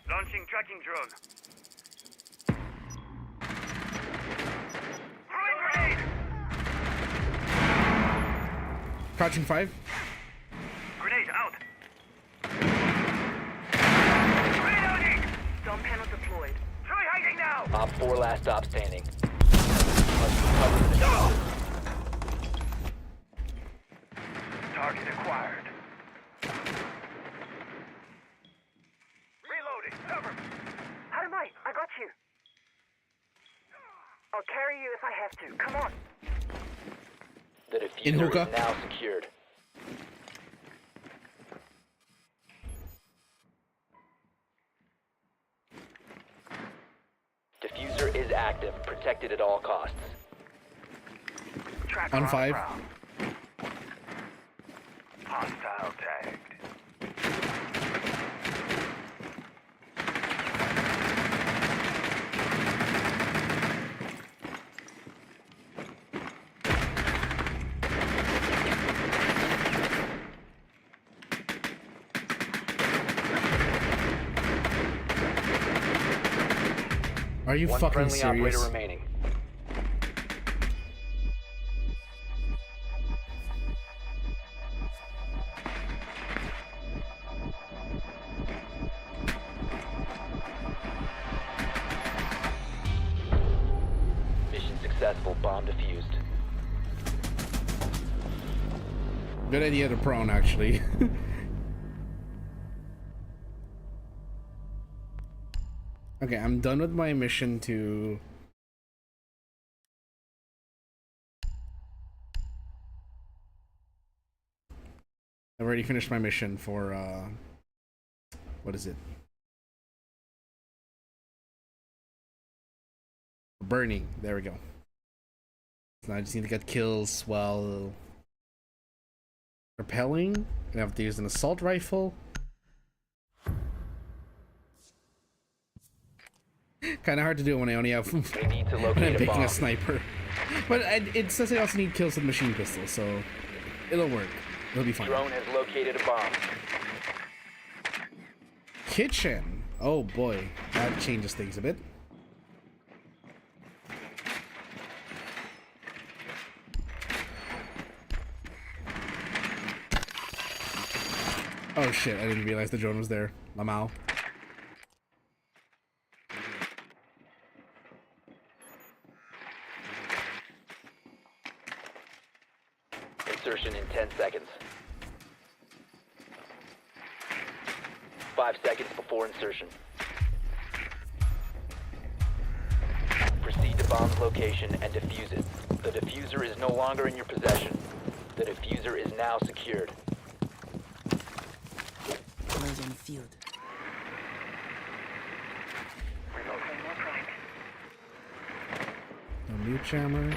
Launching tracking drone. Throwing grenade. Crouching 5. Grenade out. Reloading. Dome panel deployed. Try hiding now. Op 4 last stop standing. Must recover the defuse. Target acquired. Reloading. Cover. Dynamite, I got you. I'll carry you if I have to. Come on. The In diffuser hookah. is now secured. Diffuser is active, protected at all costs. Tracker On 5. prowl. Hostile tagged. Are you One fucking friendly serious? operator remaining. Mission successful. Bomb defused. Good idea to prone, actually. Okay, I'm done with my mission to... already finished my mission for what is it? Burning. There we go. So now I just need to get kills while repelling. I have to use an assault rifle. Kind of hard to do when I only have. We need to when locate I'm a picking bomb. a sniper. But it says I also need kills with machine pistol, so it'll work. It'll be fine. Drone has located a bomb. Kitchen. Oh boy, that changes things a bit. Oh shit, I didn't realize the drone was there. Lamau. Insertion in 10 seconds. 5 seconds before insertion. Proceed to bomb's location and defuse it. The diffuser is no longer in your possession. The diffuser is now secured. Those in the field. No mute jammer.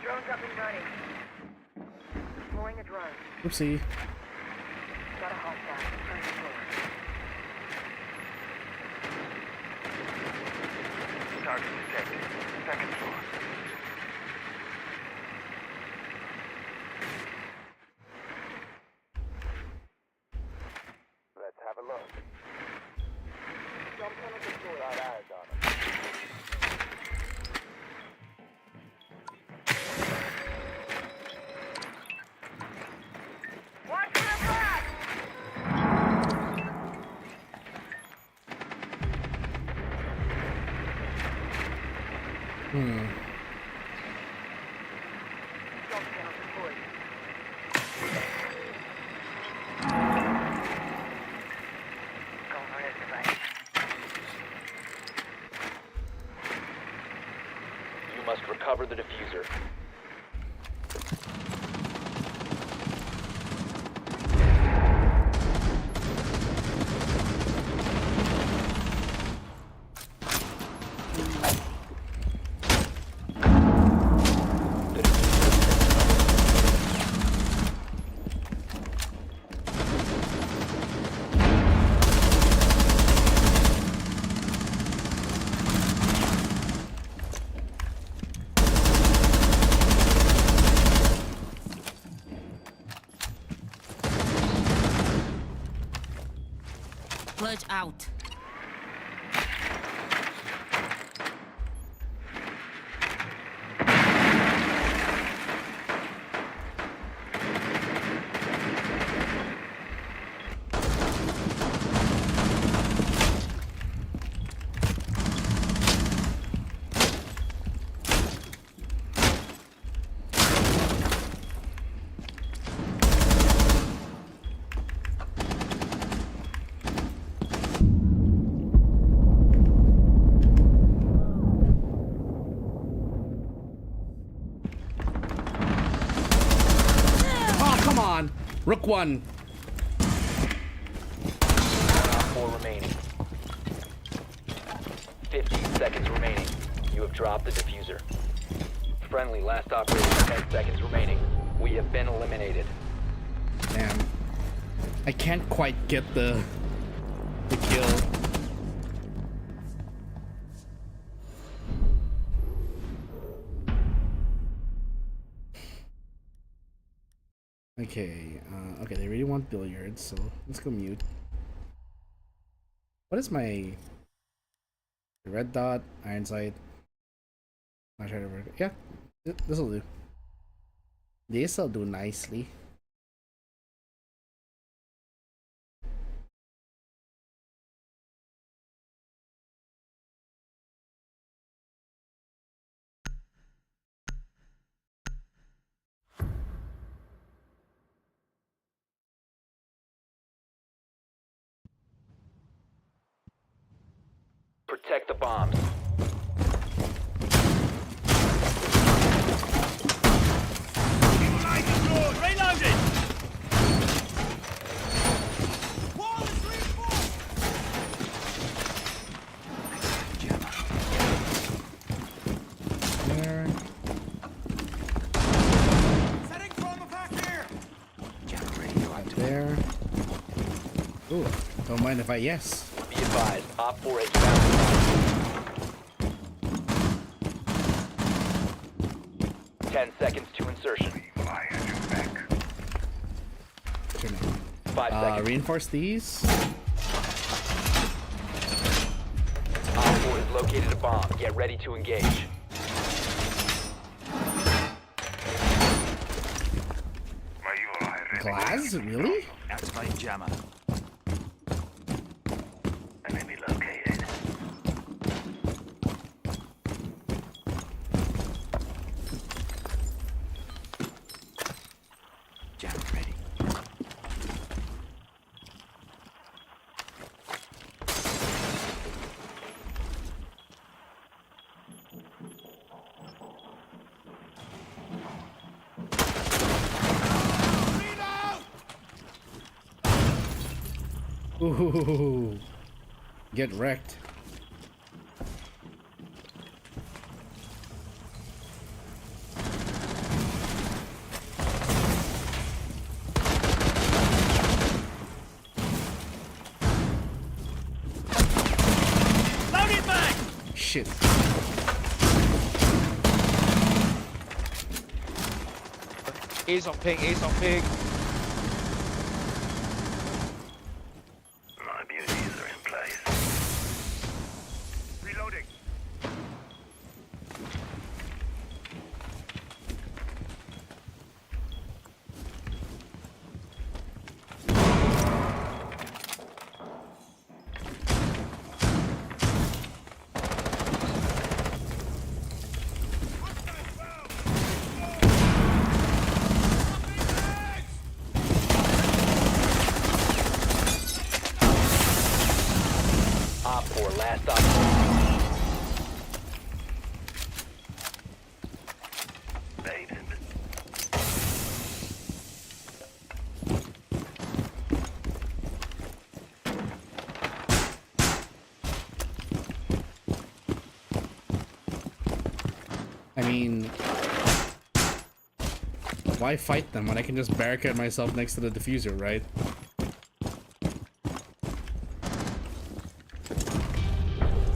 Drone's up and running. Deploying a drone. Oopsie. Got a hostile. First floor. Target detected. Second floor. Let's have a look. Some kind of deploy our eyes on it. Watch for the blast! Jump panel deployed. Going on this device. You must recover the diffuser. Purge out. Oh, come on. Rook 1. 4 remaining. 15 seconds remaining. You have dropped the diffuser. Friendly, last operator, 10 seconds remaining. We have been eliminated. Damn. I can't quite get the kill. Okay, okay, they really want billiards, so let's go mute. What is my red dot, iron sight? Not sure to work. Yeah, this will do. This will do nicely. Protect the bombs. Reloading! Ooh, don't mind if I yes. Be advised, Op 4 has found the 10 seconds to insertion. Turn it. 5 seconds. Reinforce these. Op 4 has located a bomb. Get ready to engage. Glass? Really? Activate jammer. Enemy located. Jammer ready. Ooh, get wrecked. Loaded back! Shit. A's on ping, A's on ping. My beauties are in place. Reloading. Op 4, last operator. Baited. I mean, why fight them when I can just barricade myself next to the diffuser, right?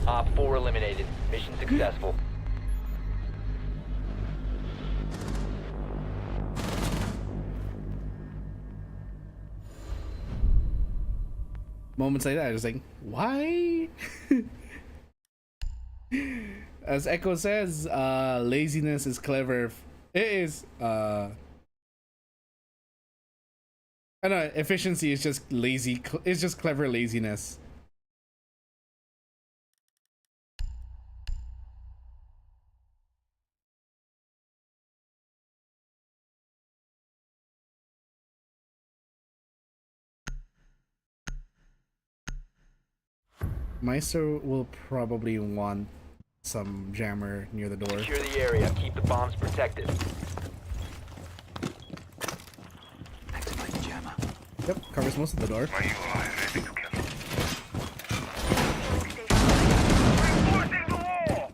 Op 4 eliminated. Mission successful. Moments like that, I just like, why? As Echo says, laziness is clever. It is. I don't know. Efficiency is just lazy. It's just clever laziness. Meister will probably want some jammer near the door. Secure the area. Keep the bombs protected. Activate jammer. Yep, covers most of the door. My UI ready to kill. Reinforcing the wall!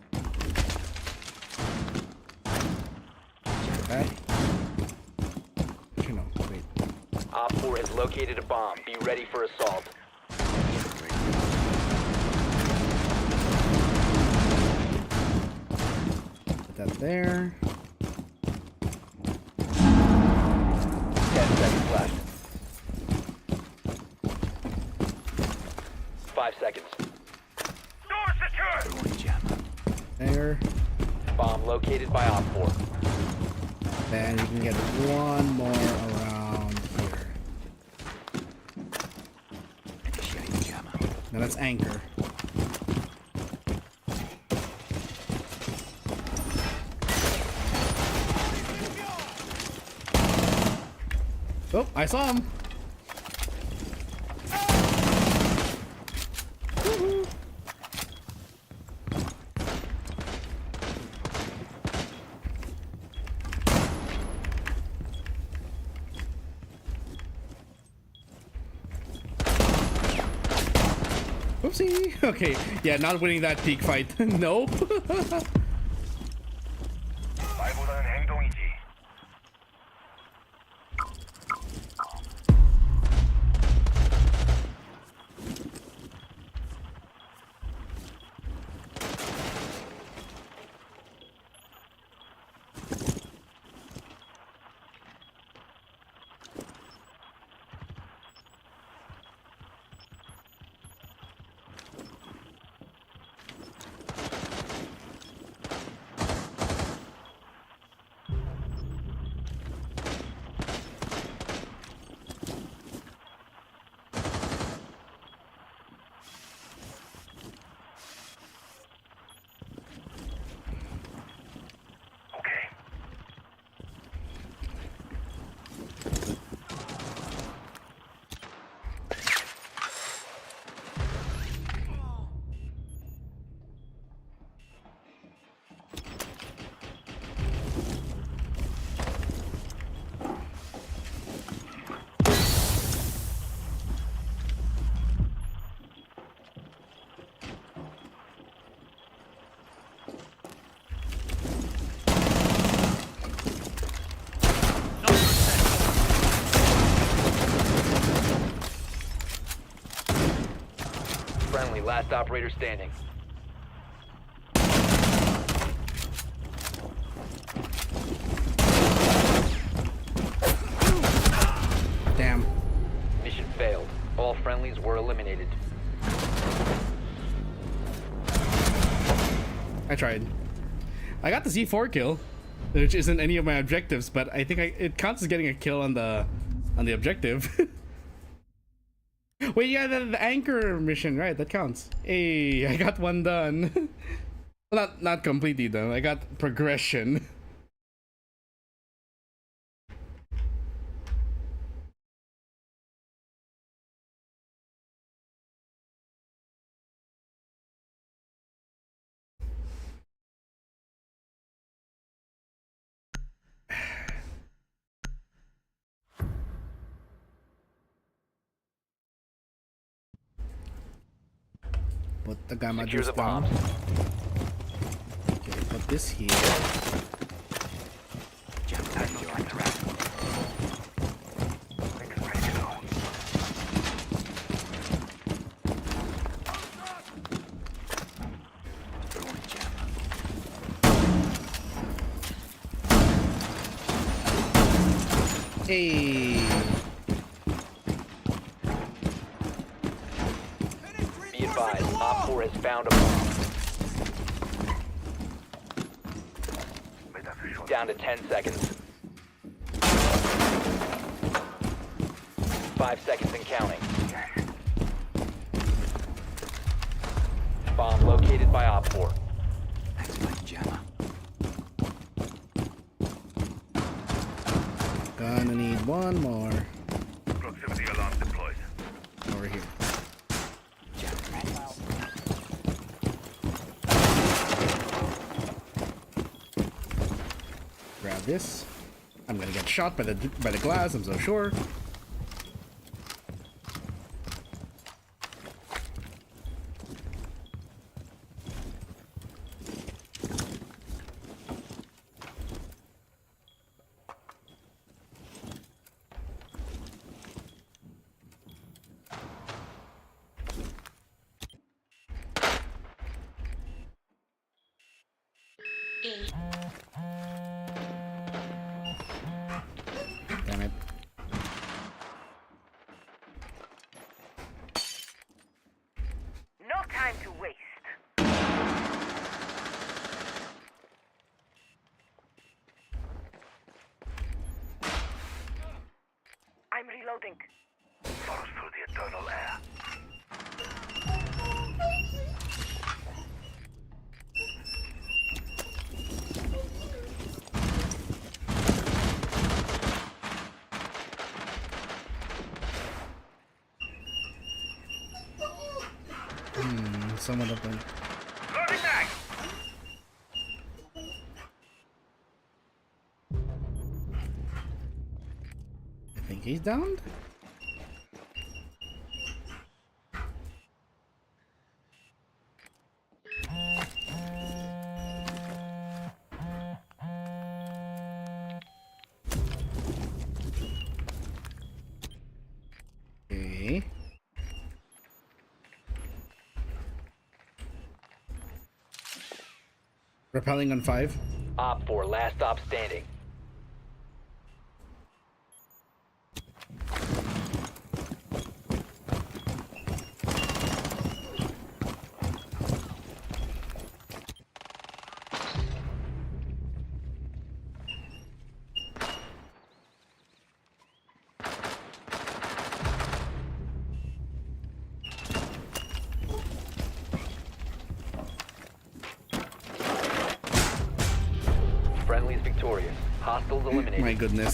Back. Actually, no, wait. Op 4 has located a bomb. Be ready for assault. Put that there. 10 seconds left. 5 seconds. Door secure! Throwing jammer. There. Bomb located by Op 4. Then you can get one more around here. Initiating jammer. Now that's anchor. Oh, I saw him. Woohoo. Oopsie. Okay, yeah, not winning that peak fight. Nope. 말보다는 행동이지. Friendly, last operator standing. Damn. Mission failed. All friendlies were eliminated. I tried. I got the Z4 kill, which isn't any of my objectives, but I think it counts as getting a kill on the objective. Wait, yeah, the anchor mission, right? That counts. Hey, I got one done. Well, not completely done. I got progression. Put the gamma Secure juice the down. bombs. Okay, put this here. Jam pack going around. Throwing jammer. Hey. Be advised, Op 4 has found a bomb. Down to 10 seconds. 5 seconds and counting. Bomb located by Op 4. Activate jammer. Gonna need one more. Proximity alarm deployed. Over here. Jam ready. Grab this. I'm gonna get shot by the glass, I'm so sure. Damn it. No time to waste. I'm reloading. Force through the eternal air. Someone up there. Loading back! I think he's downed. Okay. Repelling on 5. Op 4, last stop standing. Friendly is victorious. Hostiles eliminated. My goodness.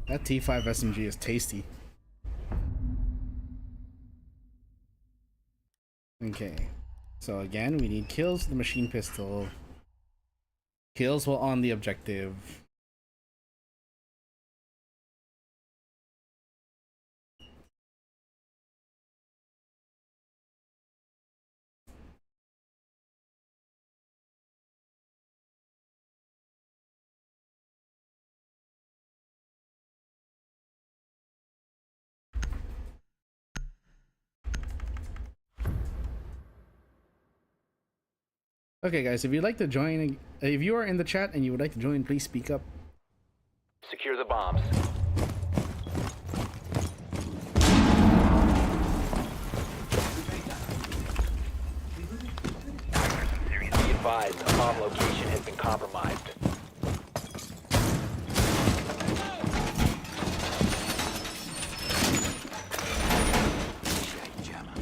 That T5 SMG is tasty. Okay. So again, we need kills with the machine pistol. Kills while on the objective. Okay, guys, if you'd like to join, if you are in the chat and you would like to join, please speak up. Secure the bombs. Be advised, a bomb location has been compromised. Shite jammer.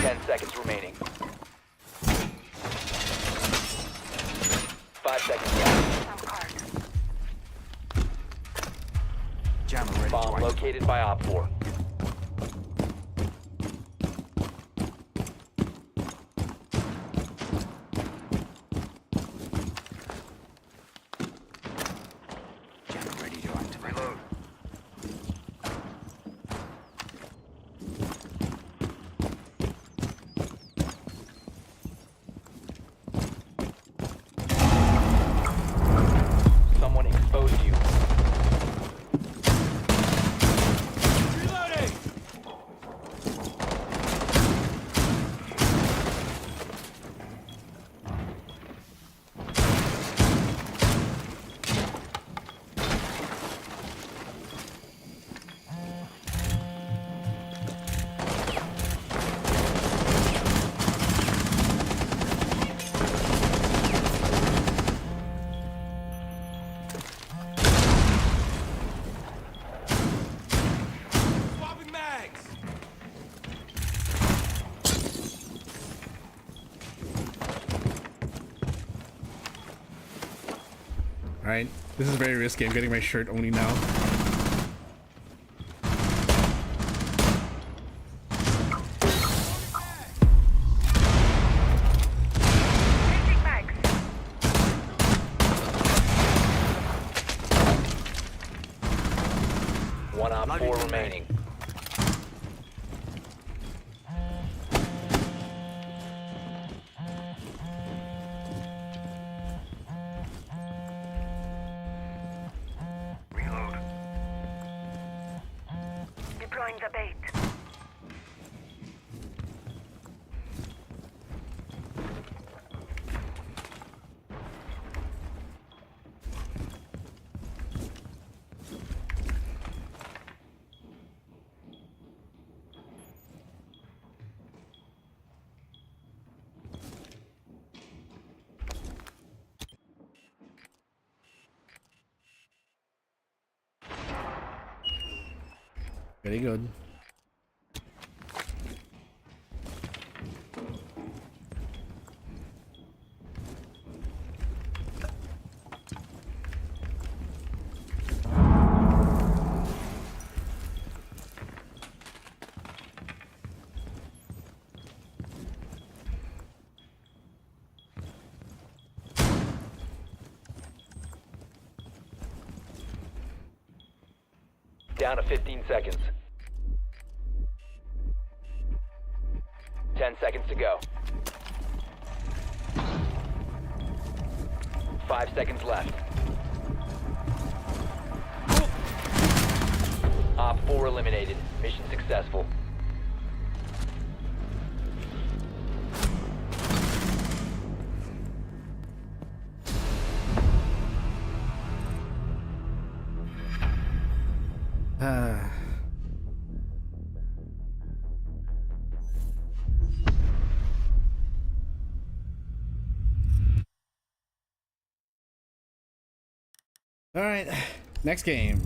10 seconds remaining. 5 seconds left. Jammer ready to Bomb activate. located by Op 4. Jammer ready to activate. Reload. Someone exposed you. Alright, this is very risky. I'm getting my shirt only now. Changing mags. One Op 4 remaining. Reload. Deploying the bait. Very good. Down to 15 seconds. 10 seconds to go. 5 seconds left. Op 4 eliminated. Mission successful. All right, next game.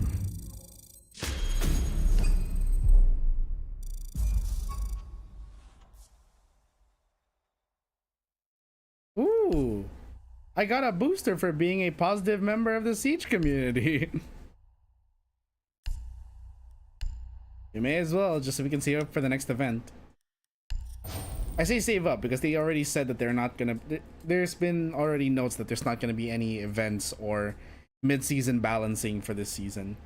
Ooh, I got a booster for being a positive member of the Siege community. You may as well, just so we can save up for the next event. I say save up because they already said that they're not gonna. There's been already notes that there's not gonna be any events or mid-season balancing for this season.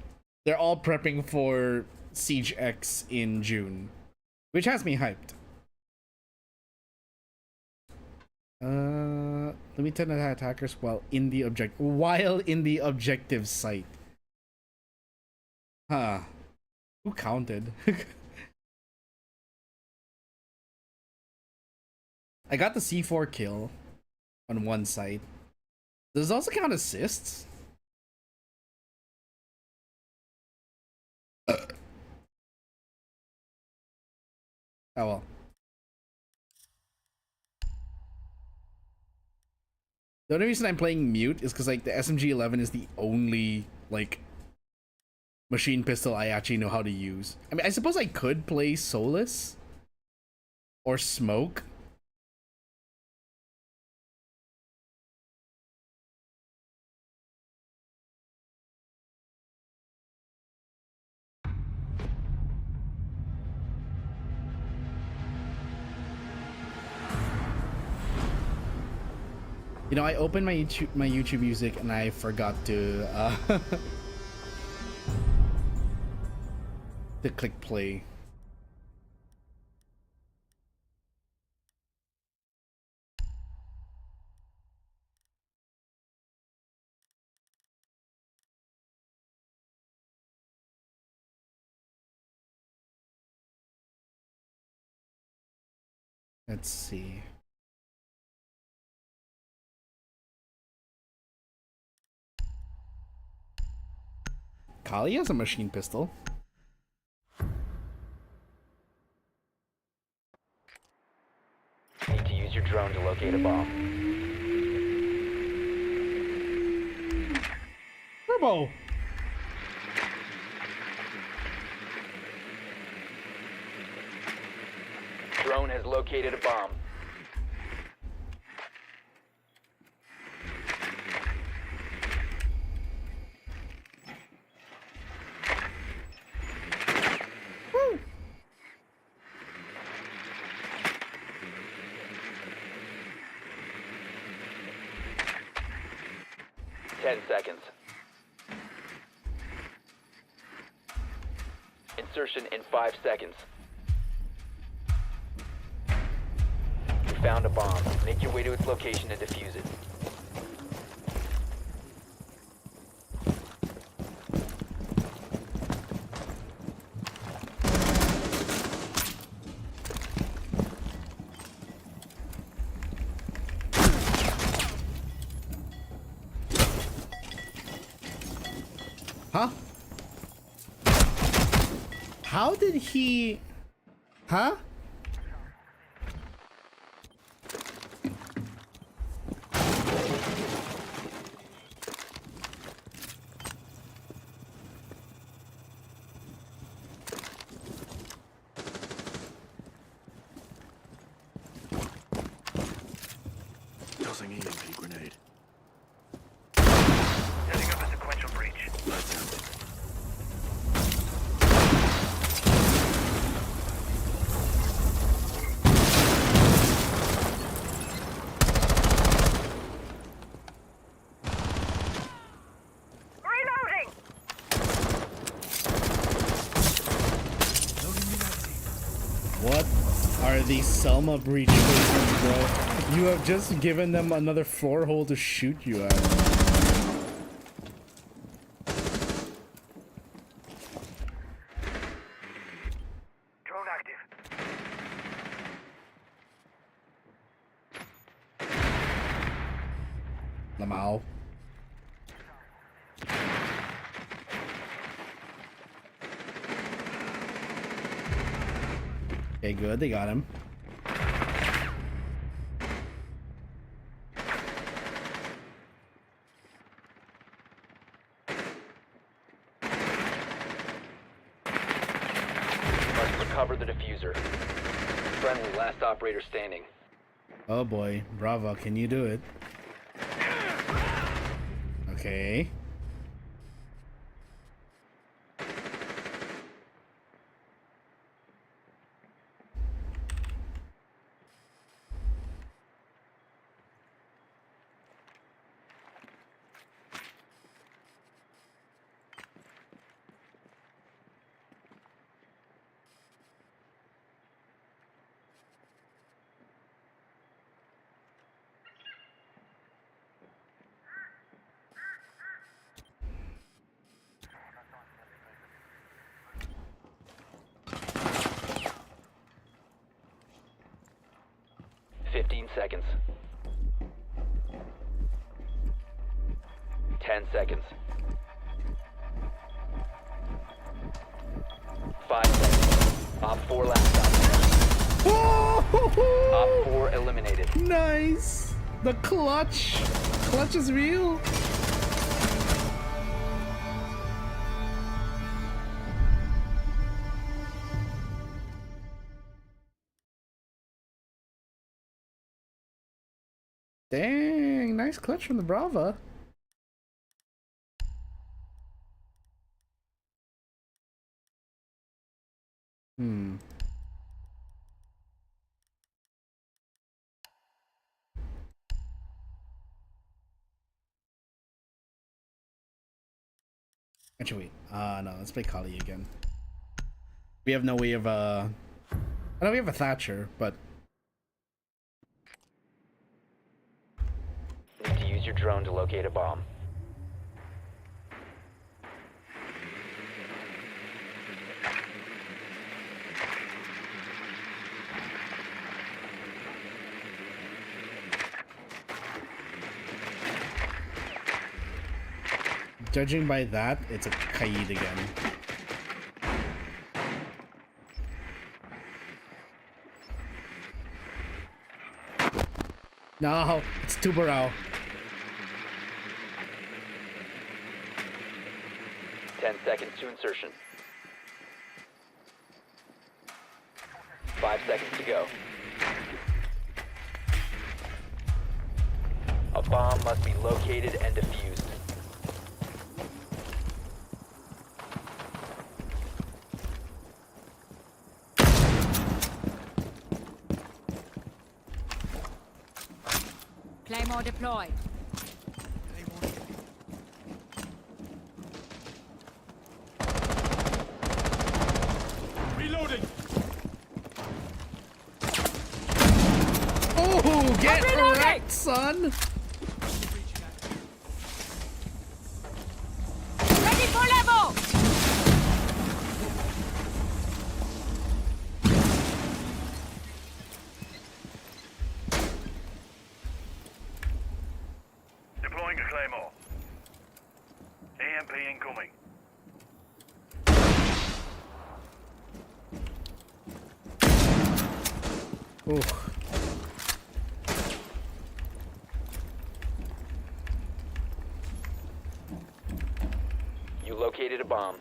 They're all prepping for Siege X in June, which has me hyped. Limited attackers while in the objective site. Huh. Who counted? I got the C4 kill on one site. Does it also count assists? Oh well. The only reason I'm playing mute is because like the SMG-11 is the only like machine pistol I actually know how to use. I mean, I suppose I could play Solus or Smoke. You know, I opened my YouTube music and I forgot to to click play. Let's see. Kali has a machine pistol. Need to use your drone to locate a bomb. Turbo. Drone has located a bomb. Woo. 10 seconds. Insertion in 5 seconds. You found a bomb. Make your way to its location and defuse it. Huh? How did he... Huh? Tossing EMP grenade. Setting up a sequential breach. Lights out. Reloading! What are these Selma breach faces, bro? You have just given them another floor hole to shoot you at. Drone active. Lamau. Okay, good. They got him. Must recover the diffuser. Friendly, last operator standing. Oh boy. Bravo. Can you do it? Okay. 15 seconds. 10 seconds. 5 seconds. Op 4 last stop. Op 4 eliminated. Nice. The clutch. Clutch is real. Dang, nice clutch from the Brava. Actually, wait. No, let's play Kali again. We have no way of, I know we have a Thatcher, but... Need to use your drone to locate a bomb. Judging by that, it's a Kaid again. No, it's Tubarao. 10 seconds to insertion. 5 seconds to go. A bomb must be located and defused. Claymore deployed. Reloading! Oh, get I'm reloading! wrecked, son! Ready for level! Deploying a Claymore. EMP incoming. Ooh. You located a bomb.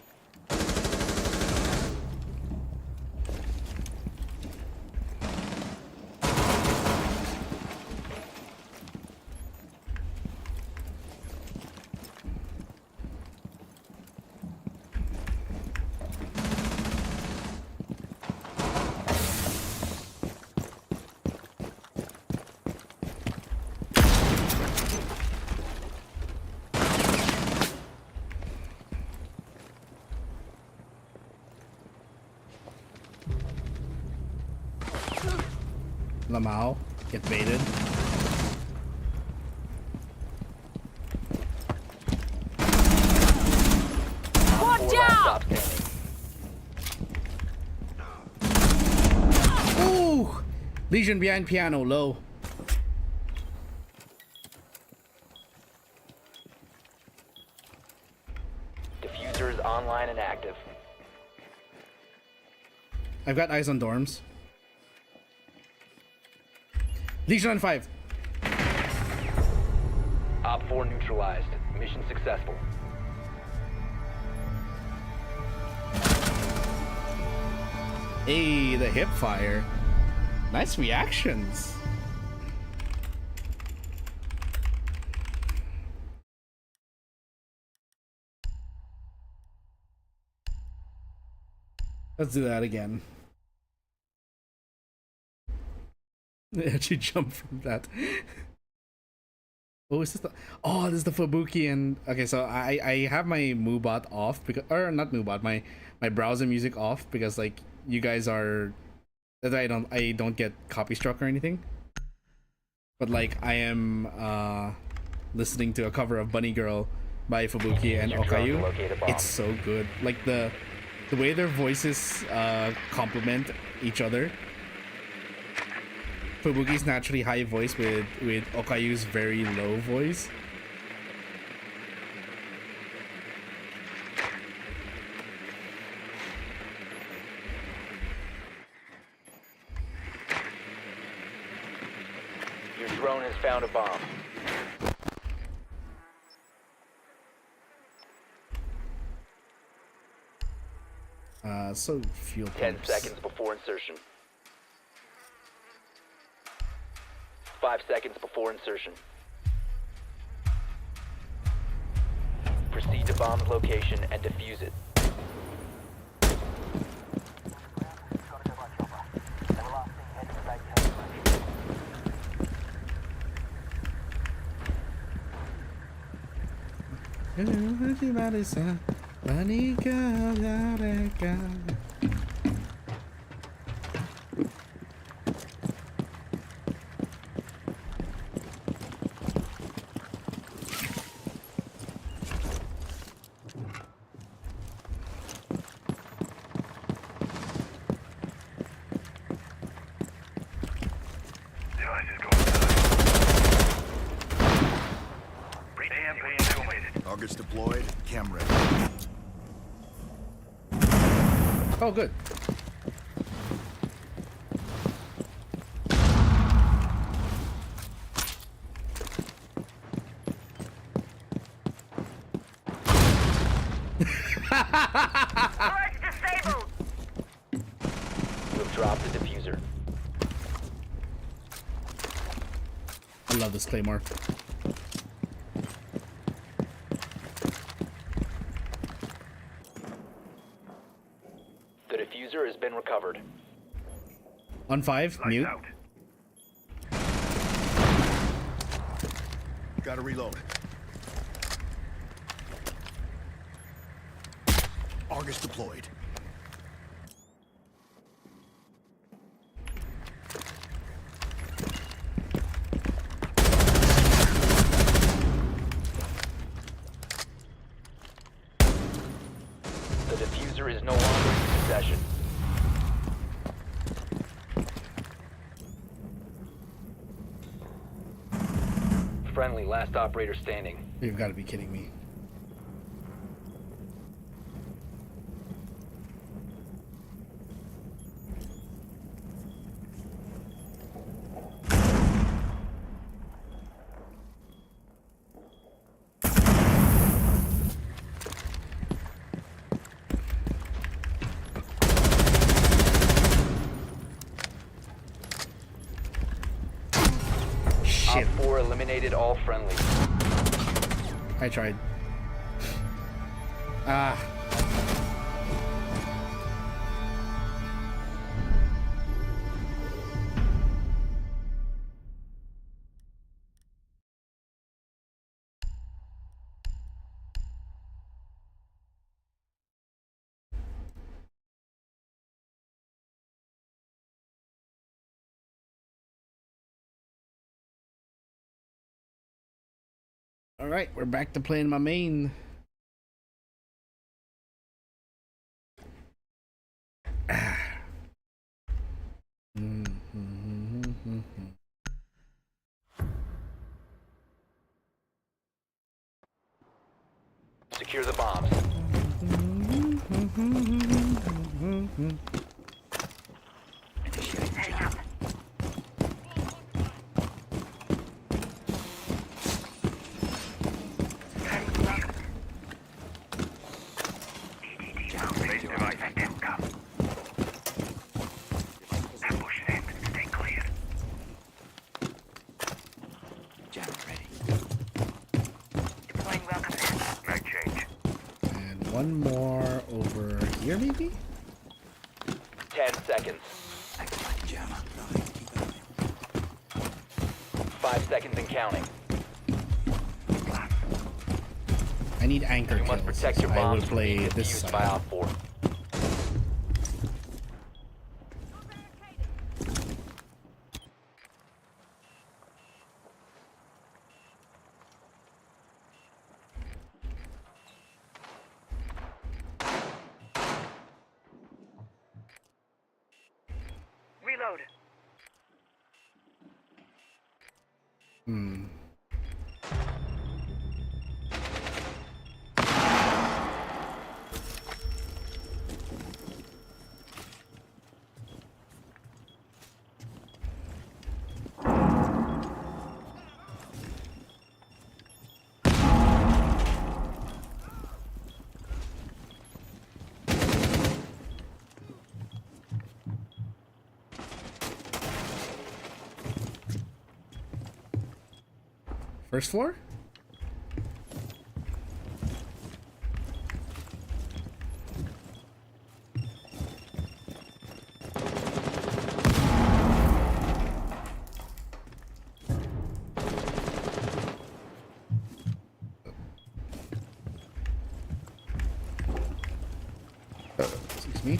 Lamau, get baited. One Four last down! stop standing. Ooh! Legion behind piano, low. Diffuser is online and active. I've got eyes on dorms. Legion on 5. Op 4 neutralized. Mission successful. Hey, the hip fire. Nice reactions. Let's do that again. Actually jump from that. Oh, is this the... Oh, this is the Fubuki and... Okay, so I have my Moobot off because... Or not Moobot, my browser music off because like you guys are... That I don't get copy struck or anything. But like I am listening to a cover of Bunny Girl by Fubuki and Okayu. It's so good. Like the way their voices complement each other. Fubuki's naturally high voice with Okayu's very low voice. Your drone has found a bomb. So fuel 10 pumps. seconds before insertion. 5 seconds before insertion. Proceed to bomb's location and defuse it. Device is going down. EMP activated. Targets deployed. Cam ready. Oh, good. Turret disabled. You have dropped the diffuser. I love this claymore. The diffuser has been recovered. On 5, Lights mute. out. Gotta reload. Argus deployed. The diffuser is no longer in possession. Friendly, last operator standing. You've got to be kidding me. Op Shit. 4 eliminated all friendlies. I tried. Ah. All right, we're back to playing my main. Secure the bombs. Heading up. Heading left. EDD down. Base device at Demka. Ambush them. Stay clear. Jam ready. Deploying welcome net. Mag change. And one more over here, maybe? 10 seconds. Excellent jammer. 5 seconds and counting. I need anchor You kills. must protect your I will bombs from play being this defused by side. Op 4. Reload. First floor? Excuse me.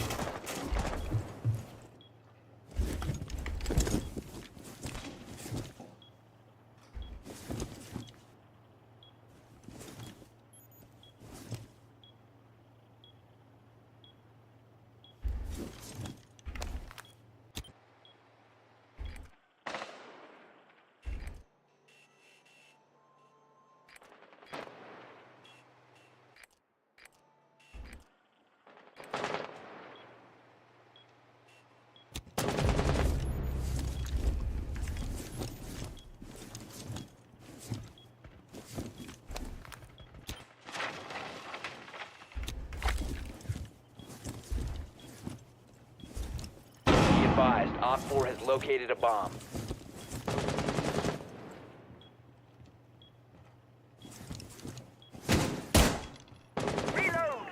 Advised, Op 4 has located a bomb. Reload!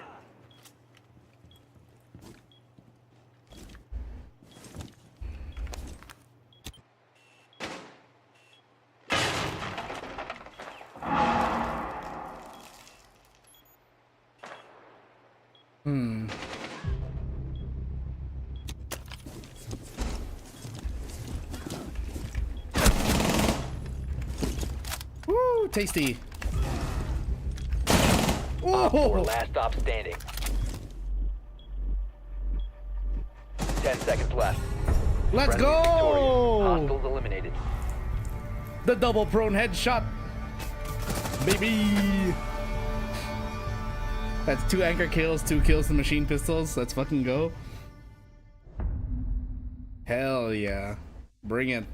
Woo, tasty. Op 4, Oh, last stop standing. 10 seconds left. let's Friendly victorious. go! Hostiles eliminated. The double prone headshot, baby. That's 2 anchor kills, 2 kills to machine pistols. Let's fucking go. Hell yeah. Bring it.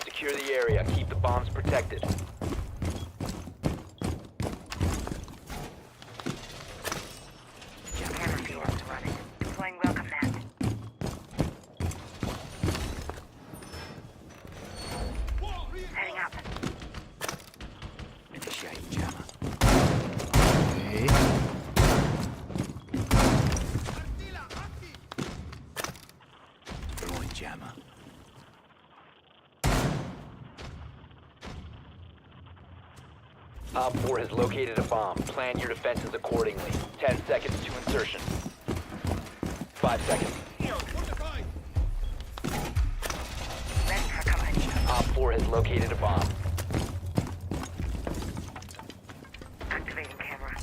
Secure the area. Keep the bombs protected. Camera feeds running. Deploying welcome mat. Heading up. Initiate jammer. Okay. Throwing jammer. Op 4 has located a bomb. Plan your defenses accordingly. 10 seconds to insertion. 5 seconds. Ready for coverage. Op 4 has located a bomb. Activating camera.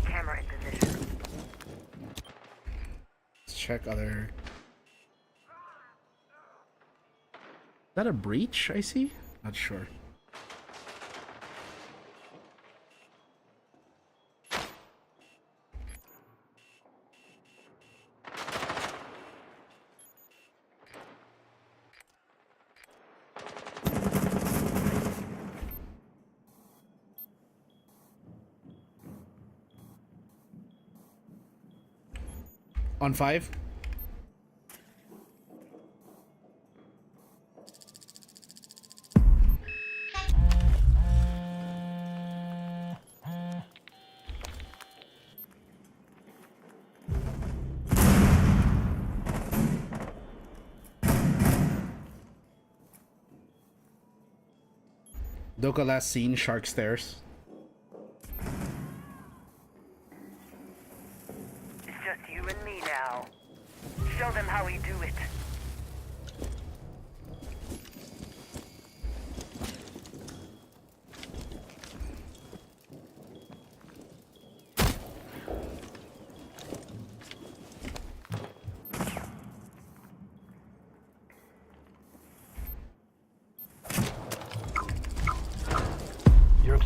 Camera in position. Let's check other. Is that a breach I see? Not sure. On 5. Doka last seen, Shark Stairs. It's just you and me now. Show them how we do it.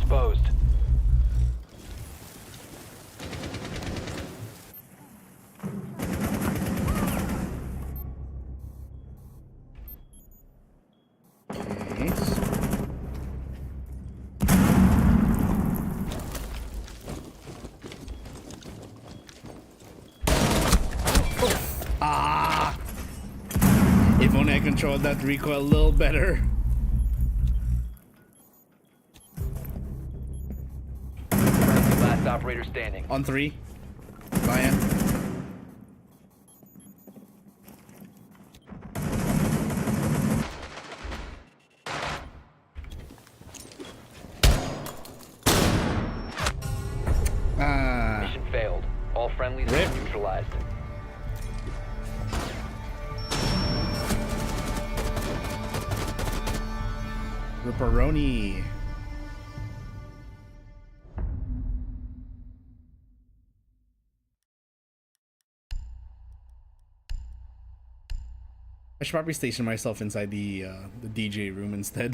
exposed. Okay. Ah! If only I controlled that recoil a little better. Last operator standing. On 3. Ryan. Ah. Mission failed. All friendlies Rip. are neutralized. Ripperoni. I should probably station myself inside the DJ room instead.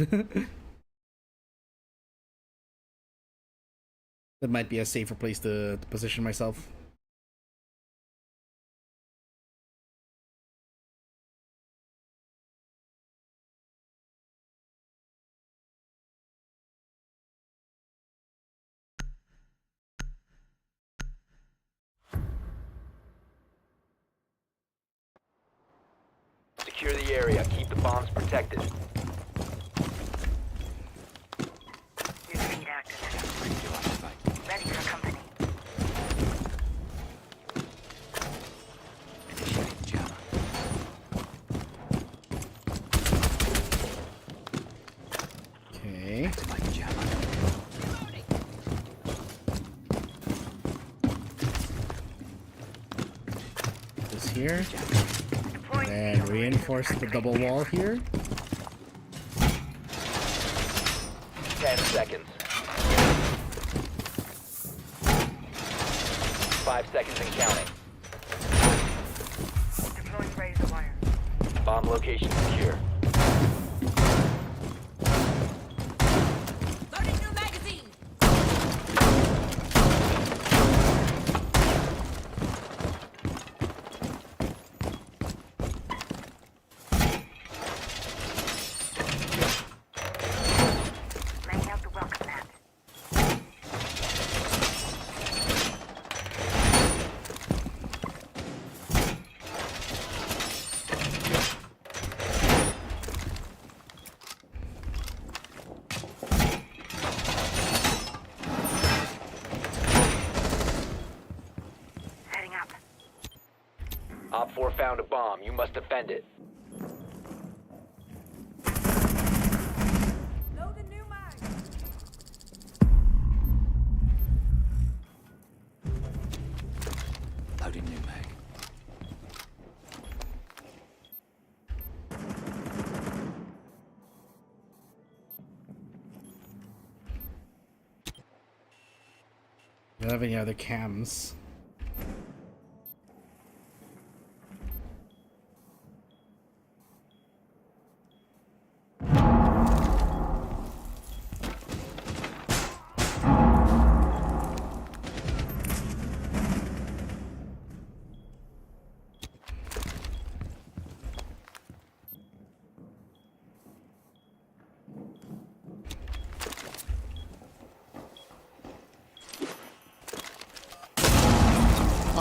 That might be a safer place to position myself. Secure the area. Keep the bombs protected. Your feet active. Ready for company. Initiating jammer. Okay. Activate jammer. This here. Deploying Then reinforce the double wall here. 10 seconds. 5 seconds and counting. deploying razor wire. Bomb location secure. Loading new magazine. Laying out the welcome mat. Heading up. Op 4 found a bomb. You must defend it. Load a new mag. Loading new mag. Do you have any other cams?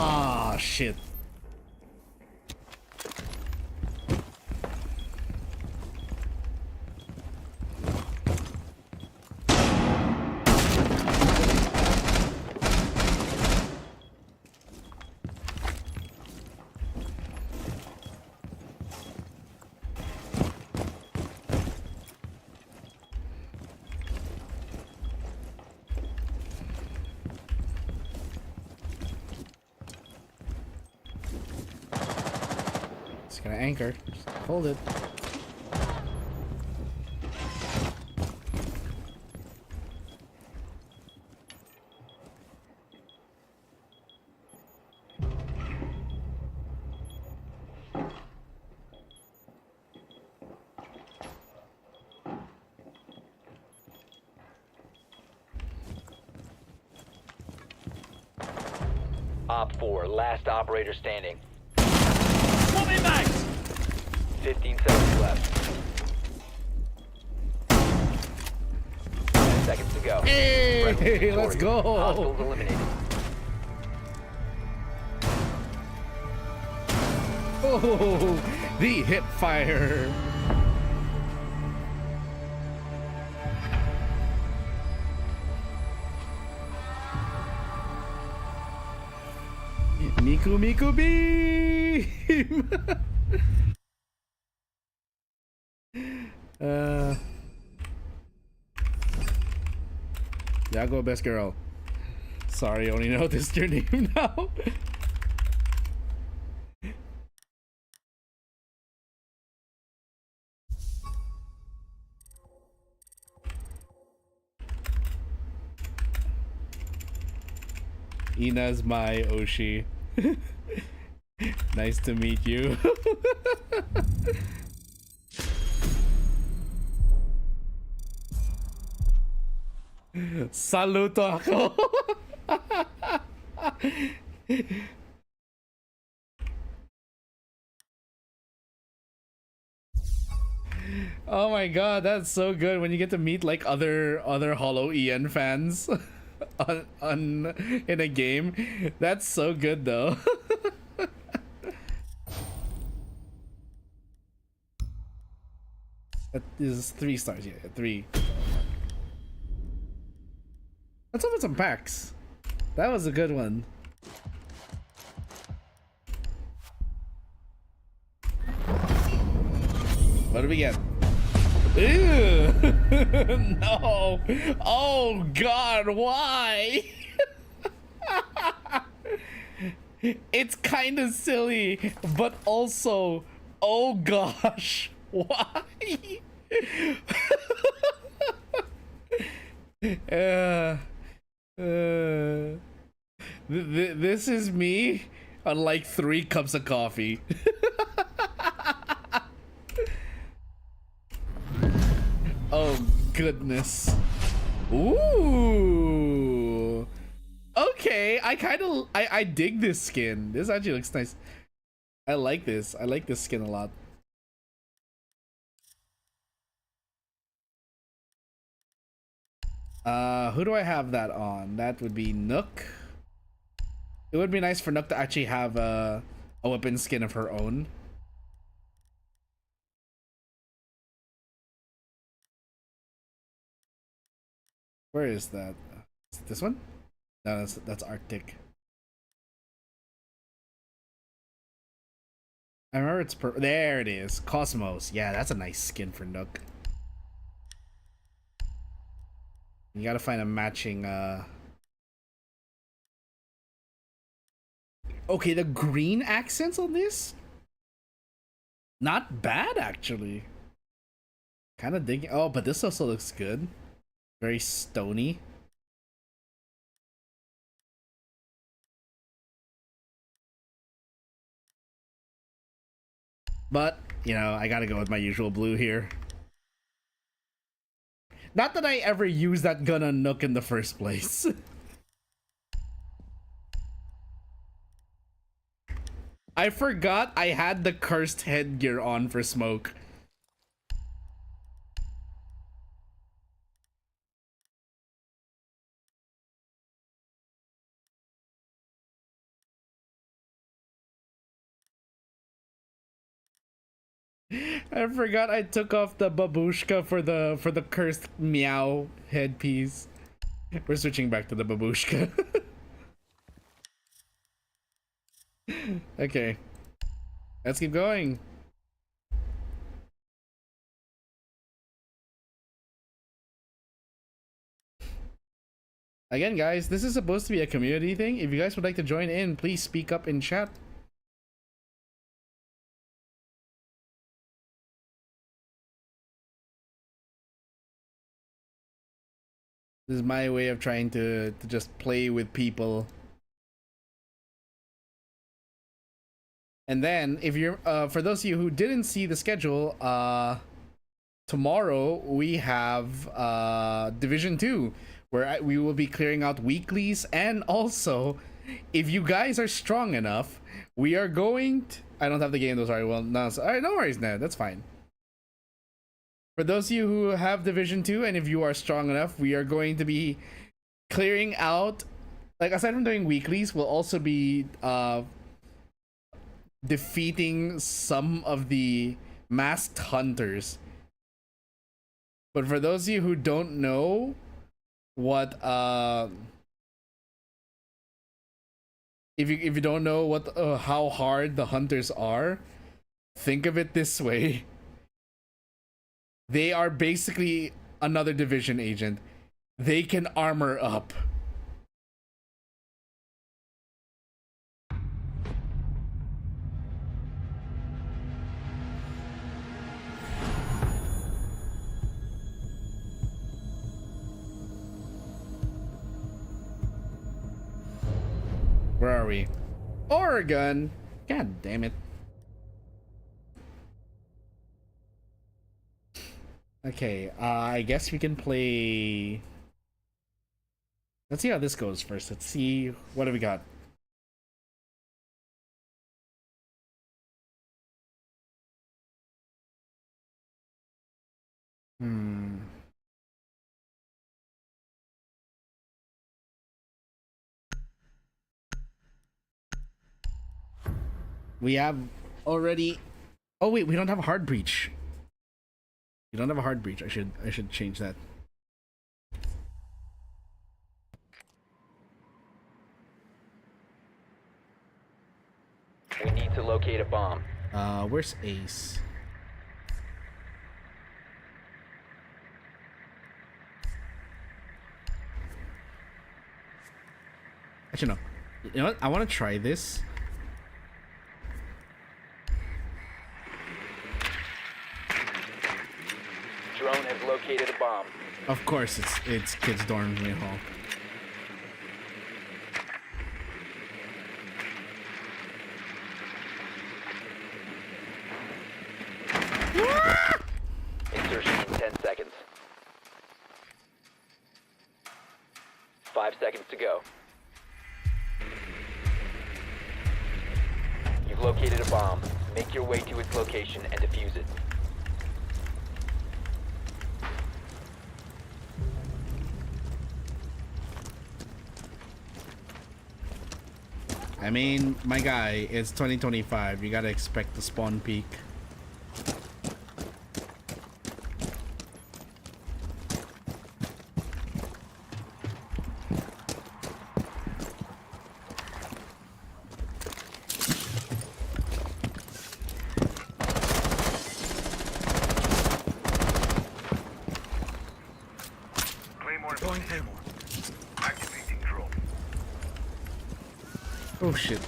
Ah, shit. It's gonna anchor. Just hold it. Op 4, last operator standing. Swapping bags! 15 seconds left. 10 seconds to go. Friendly Hey, victorious. let's go! Hostiles eliminated. Oh, the hip fire. Miku Miku beam. Yago, best girl. Sorry, only noticed your name now. Ina's my Oshi. Nice to meet you. Saluto ako. Oh my god, that's so good when you get to meet like other Hollow EN fans on in a game. That's so good though. That is 3 stars, yeah, 3. Let's open some packs. That was a good one. What do we get? Ew! No! Oh god, why? It's kind of silly, but also, oh gosh, why? This is me on like 3 cups of coffee. Oh goodness. Ooh. Okay, I dig this skin. This actually looks nice. I like this. I like this skin a lot. Who do I have that on? That would be Nook. It would be nice for Nook to actually have a weapon skin of her own. Where is that? Is it this one? No, that's Arctic. I remember it's there it is. Cosmos. Yeah, that's a nice skin for Nook. You gotta find a matching okay, the green accents on this? Not bad actually. Kinda digging. Oh, but this also looks good. Very stony. But, you know, I gotta go with my usual blue here. Not that I ever used that gun on Nook in the first place. I forgot I had the cursed headgear on for Smoke. I forgot I took off the babushka for the cursed meow headpiece. We're switching back to the babushka. Okay. Let's keep going. Again, guys, this is supposed to be a community thing. If you guys would like to join in, please speak up in chat. This is my way of trying to just play with people. And then, if you're for those of you who didn't see the schedule, tomorrow we have Division 2, where we will be clearing out weeklies and also if you guys are strong enough, we are going to... I don't have the game though, sorry. Well, no, alright, no worries, Ned. That's fine. For those of you who have Division 2, and if you are strong enough, we are going to be clearing out... Like, aside from doing weeklies, we'll also be defeating some of the masked hunters. But for those of you who don't know what... If you don't know what how hard the hunters are, think of it this way. They are basically another division agent. They can armor up. Where are we? Oregon. God damn it. Okay, I guess we can play... Let's see how this goes first. Let's see, what do we got? We have already... Oh wait, we don't have a hard breach. We don't have a hard breach. I should change that. We need to locate a bomb. Where's Ace? Actually, no. You know what? I want to try this. Drone has located a bomb. Of course, it's kids' dorm main hall. Insertion in 10 seconds. 5 seconds to go. You've located a bomb. Make your way to its location and defuse it. I mean, my guy, it's 2025. You gotta expect the spawn peak. Claymore Going Claymore. activating drone. Oh shit.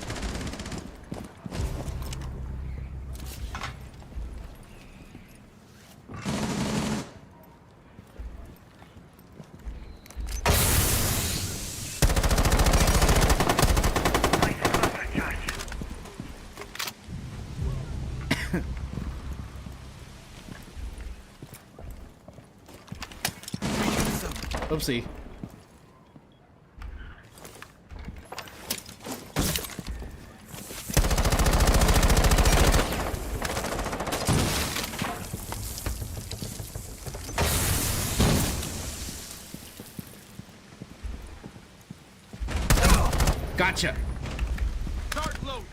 Nice cluster charge. Oopsie. Gotcha. Start load.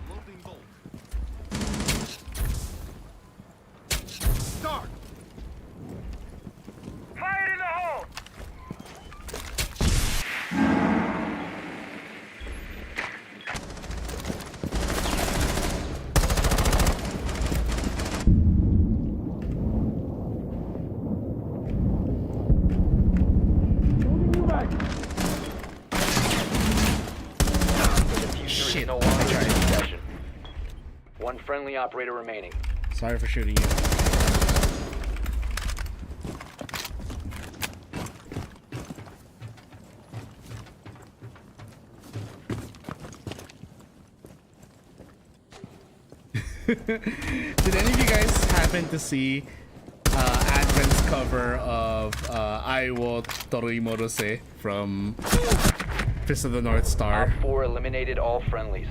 Loading bolt. Start. Fire in the hole! The diffuser is Shit. no longer in possession. One friendly operator remaining. Sorry for shooting you. Did any of you guys happen to see cover of I Wo Torimorose from Fist of the North Star. Op 4 eliminated all friendlies.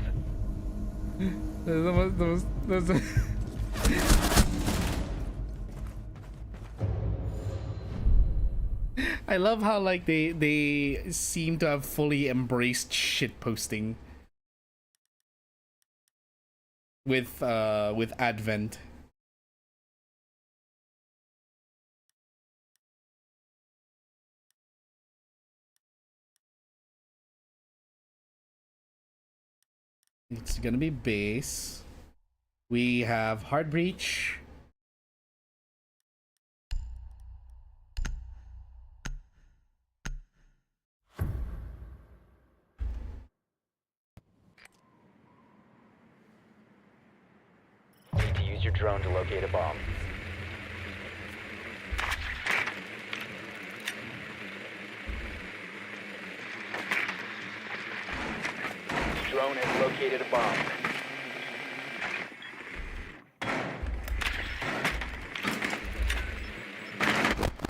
I love how like they seem to have fully embraced shit posting with Advent. It's gonna be base. We have hard breach. Need to use your drone to locate a bomb. Drone has located a bomb.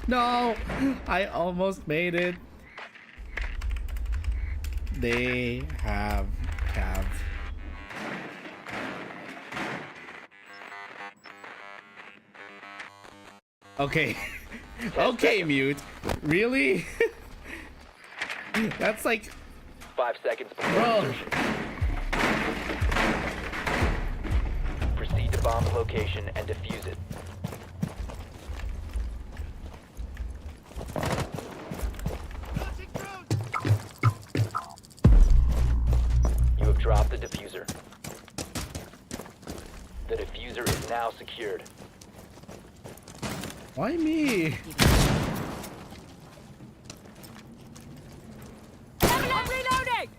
No, I almost made it. They have Cav. Okay. Okay, mute. Really? That's like, 5 seconds before bro. insertion. Proceed to bomb location and defuse it. Launching drone. You have dropped the diffuser. The diffuser is now secured. Why me? I'm reloading.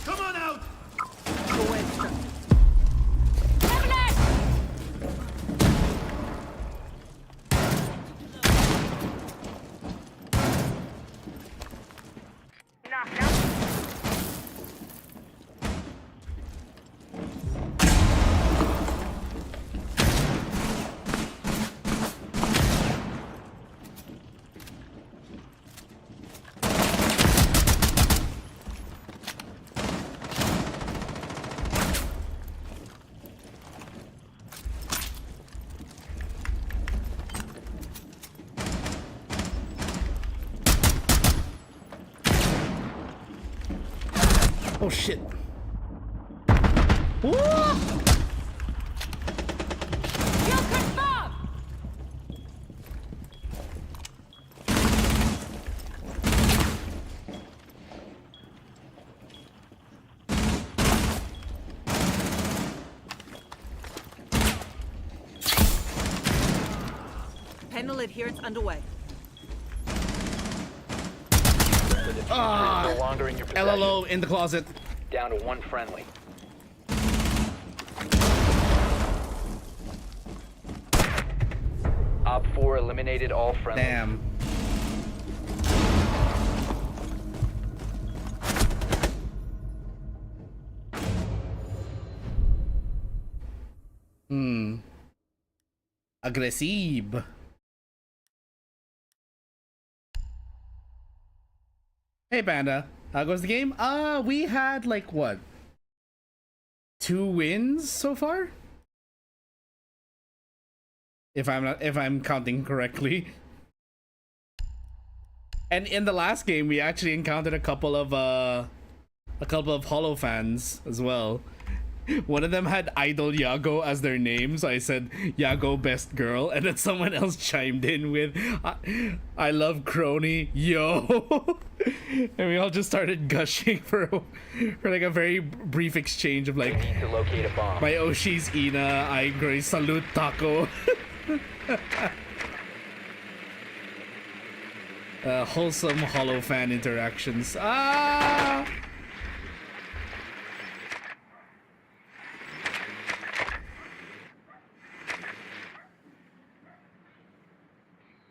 Come on out. Knocked out. Oh shit. Woo! Kill confirmed. Panel adherence underway. The diffuser is no longer in your possession. LLO in the closet. Down to one friendly. Op 4 eliminated all friendlies. Damn. Aggressive. Hey Panda, how goes the game? We had like what? 2 wins so far? If I'm counting correctly. And in the last game we actually encountered a couple of Holo fans as well. One of them had Idol Yago as their name, so I said Yago best girl, and then someone else chimed in with I love Crony, yo. And we all just started gushing for like a very brief exchange of You like, need to locate a bomb. my Oshi's Ina, I agree, salute taco. Wholesome Holo fan interactions. Ah!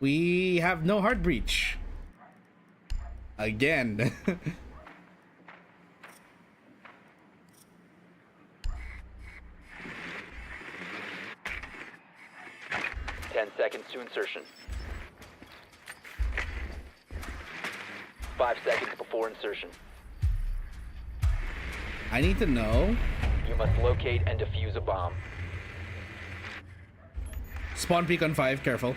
We have no hard breach. Again. 10 seconds to insertion. 5 seconds before insertion. I need to know. You must locate and defuse a bomb. Spawn peek on 5, careful.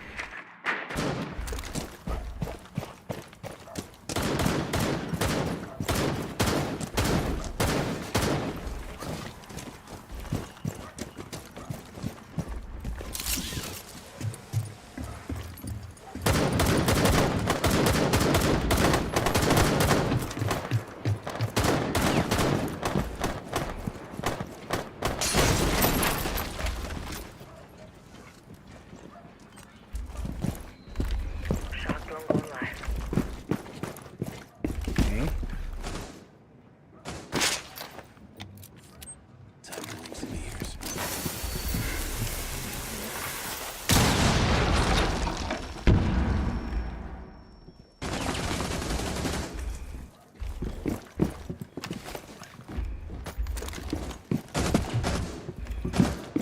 Shotgun going live. Okay. Time to ring some ears.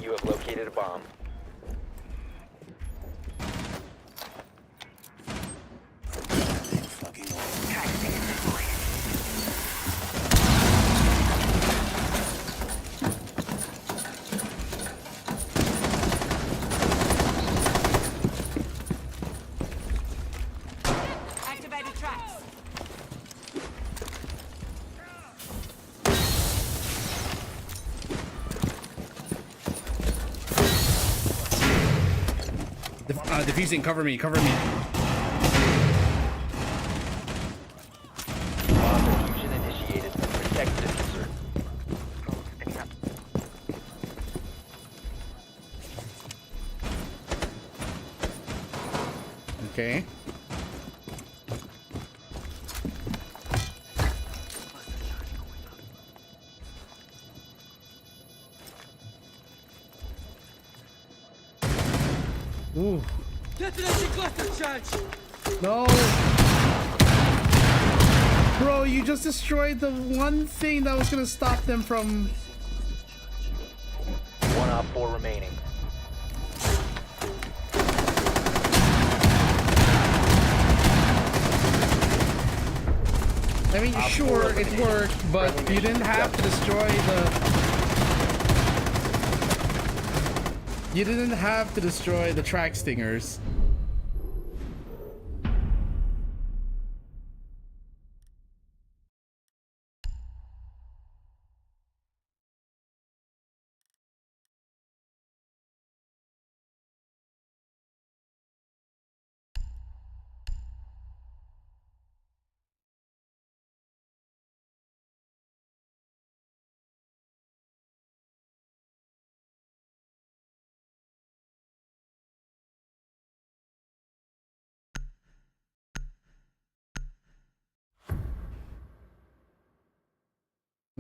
You have located a bomb. Fucking awesome. Track stand deployed. Activated tracks. Defusing, cover me, cover me. Bomb diffusion initiated. Protect the diffuser. Control spinning up. Okay. Ooh. No. Bro, you just destroyed the one thing that was gonna stop them from. 1 op 4 remaining. I mean, sure, it worked, but you didn't have to destroy the. You didn't have to destroy the track stingers.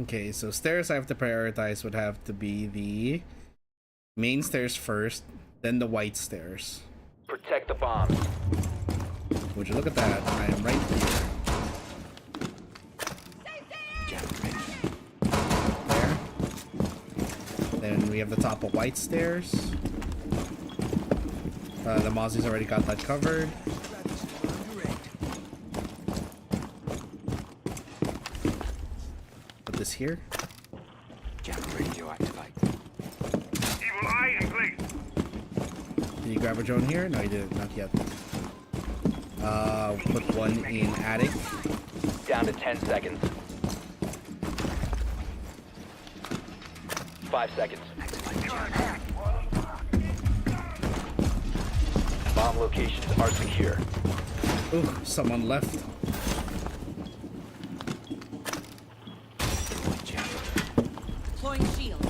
Okay, so stairs I have to prioritize would have to be the main stairs first, then the white stairs. Protect the bomb. Would you look at that? I am right here. There. Then we have the top of white stairs. The Mozzie's already got that covered. Put this here. Jammer radio activate. Evil eye in place. Did you grab a drone here? No, you didn't. Not yet. Put one in attic. Down to 10 seconds. 5 seconds. Bomb locations are secure. Ooh, someone left. Deploying shield.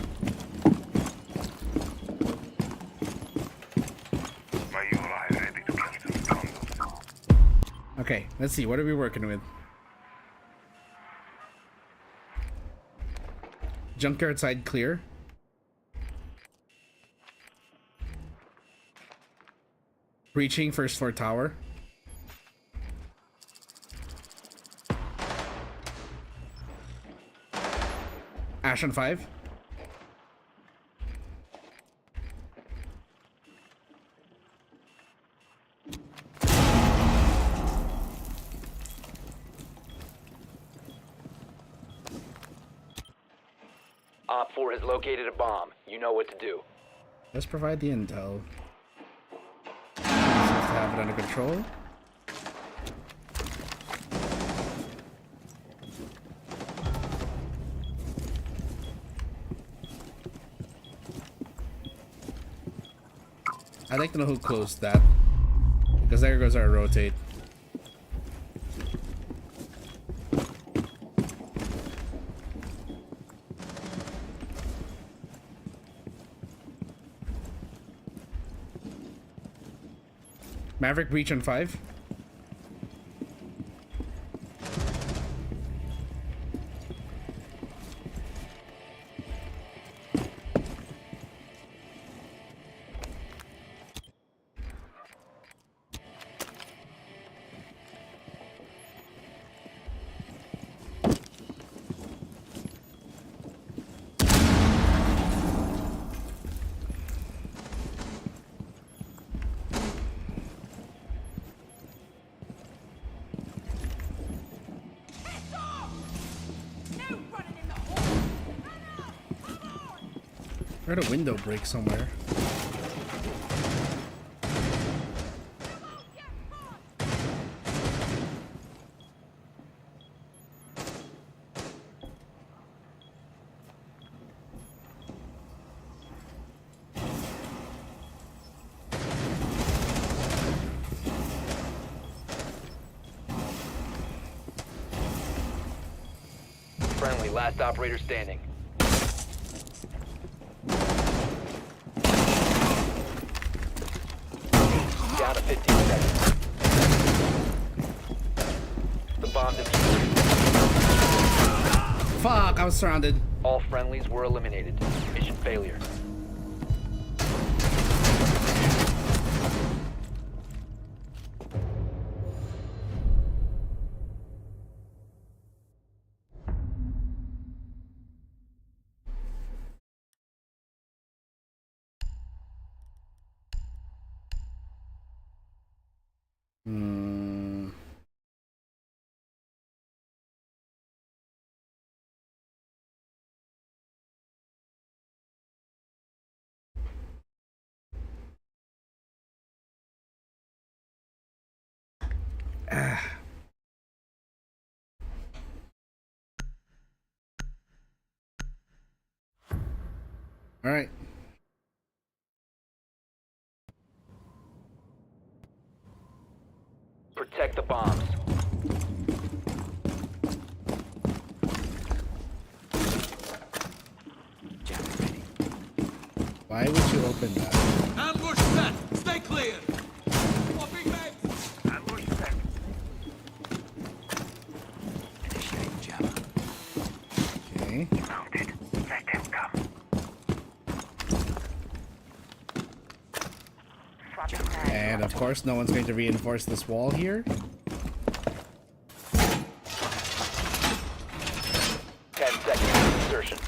My evil eye ready to kill some condos. Okay, let's see. What are we working with? Junkyard side clear. Breaching first floor tower. Ash on 5. Op 4 has located a bomb. You know what to do. Let's provide the intel. Seems to have it under control. I'd like to know who closed that, because there goes our rotate. Maverick breach on 5. I heard a window break somewhere. Friendly, last operator standing. Down to 15 seconds. The bomb diffuser. Fuck, I was surrounded. All friendlies were eliminated. Mission failure. All right. Protect the bombs. Jammer ready. Why would you open that? Ambush set! Stay clear! Swapping mags! Ambush set. Initiate jammer. Okay. Mounted. Let them come. Swapping mag. And of course, no one's going to reinforce this wall here. 10 seconds to insertion.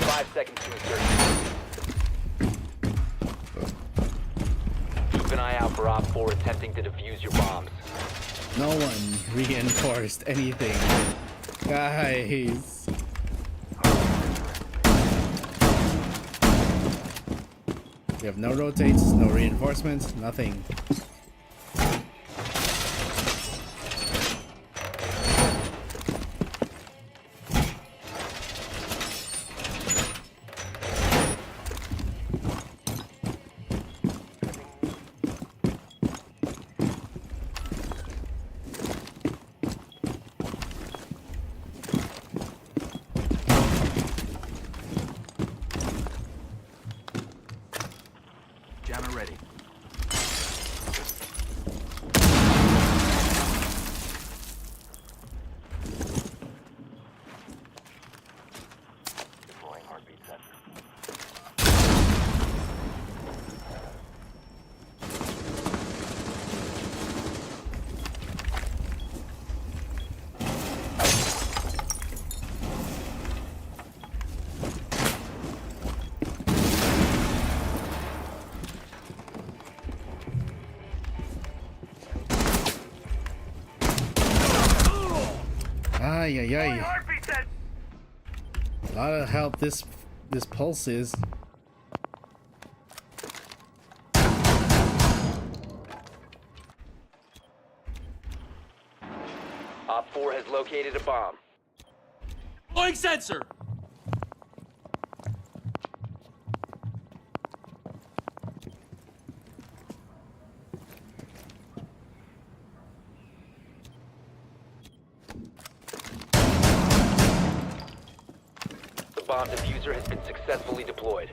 5 seconds to insertion. Keep an eye out for Op 4 attempting to defuse your bombs. No one reinforced anything. Guys. We have no rotates, no reinforcements, nothing. Jammer ready. Ay, ay, My ay. heartbeat says A lot of help this pulse is. Op 4 has located a bomb. Deploying sensor. The bomb diffuser has been successfully deployed.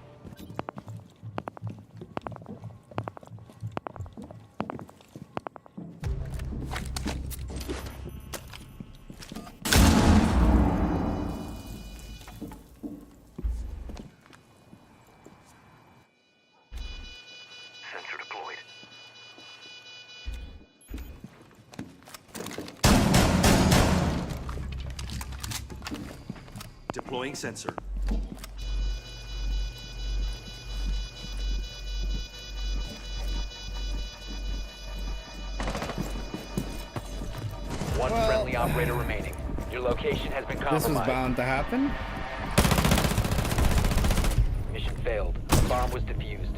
sensor deployed. Deploying sensor. One Well, friendly operator remaining. Your location has been compromised. This was bound to happen. Mission failed. The bomb was defused.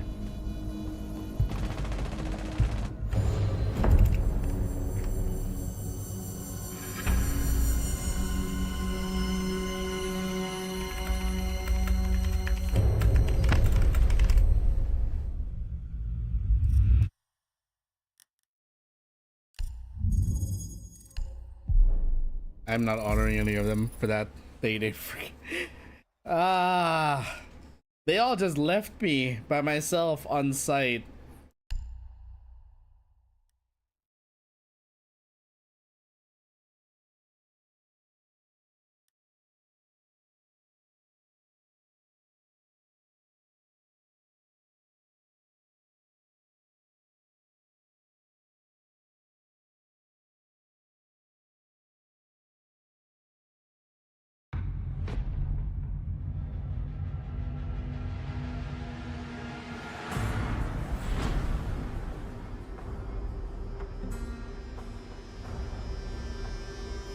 I'm not honoring any of them for that. They they all just left me by myself on site.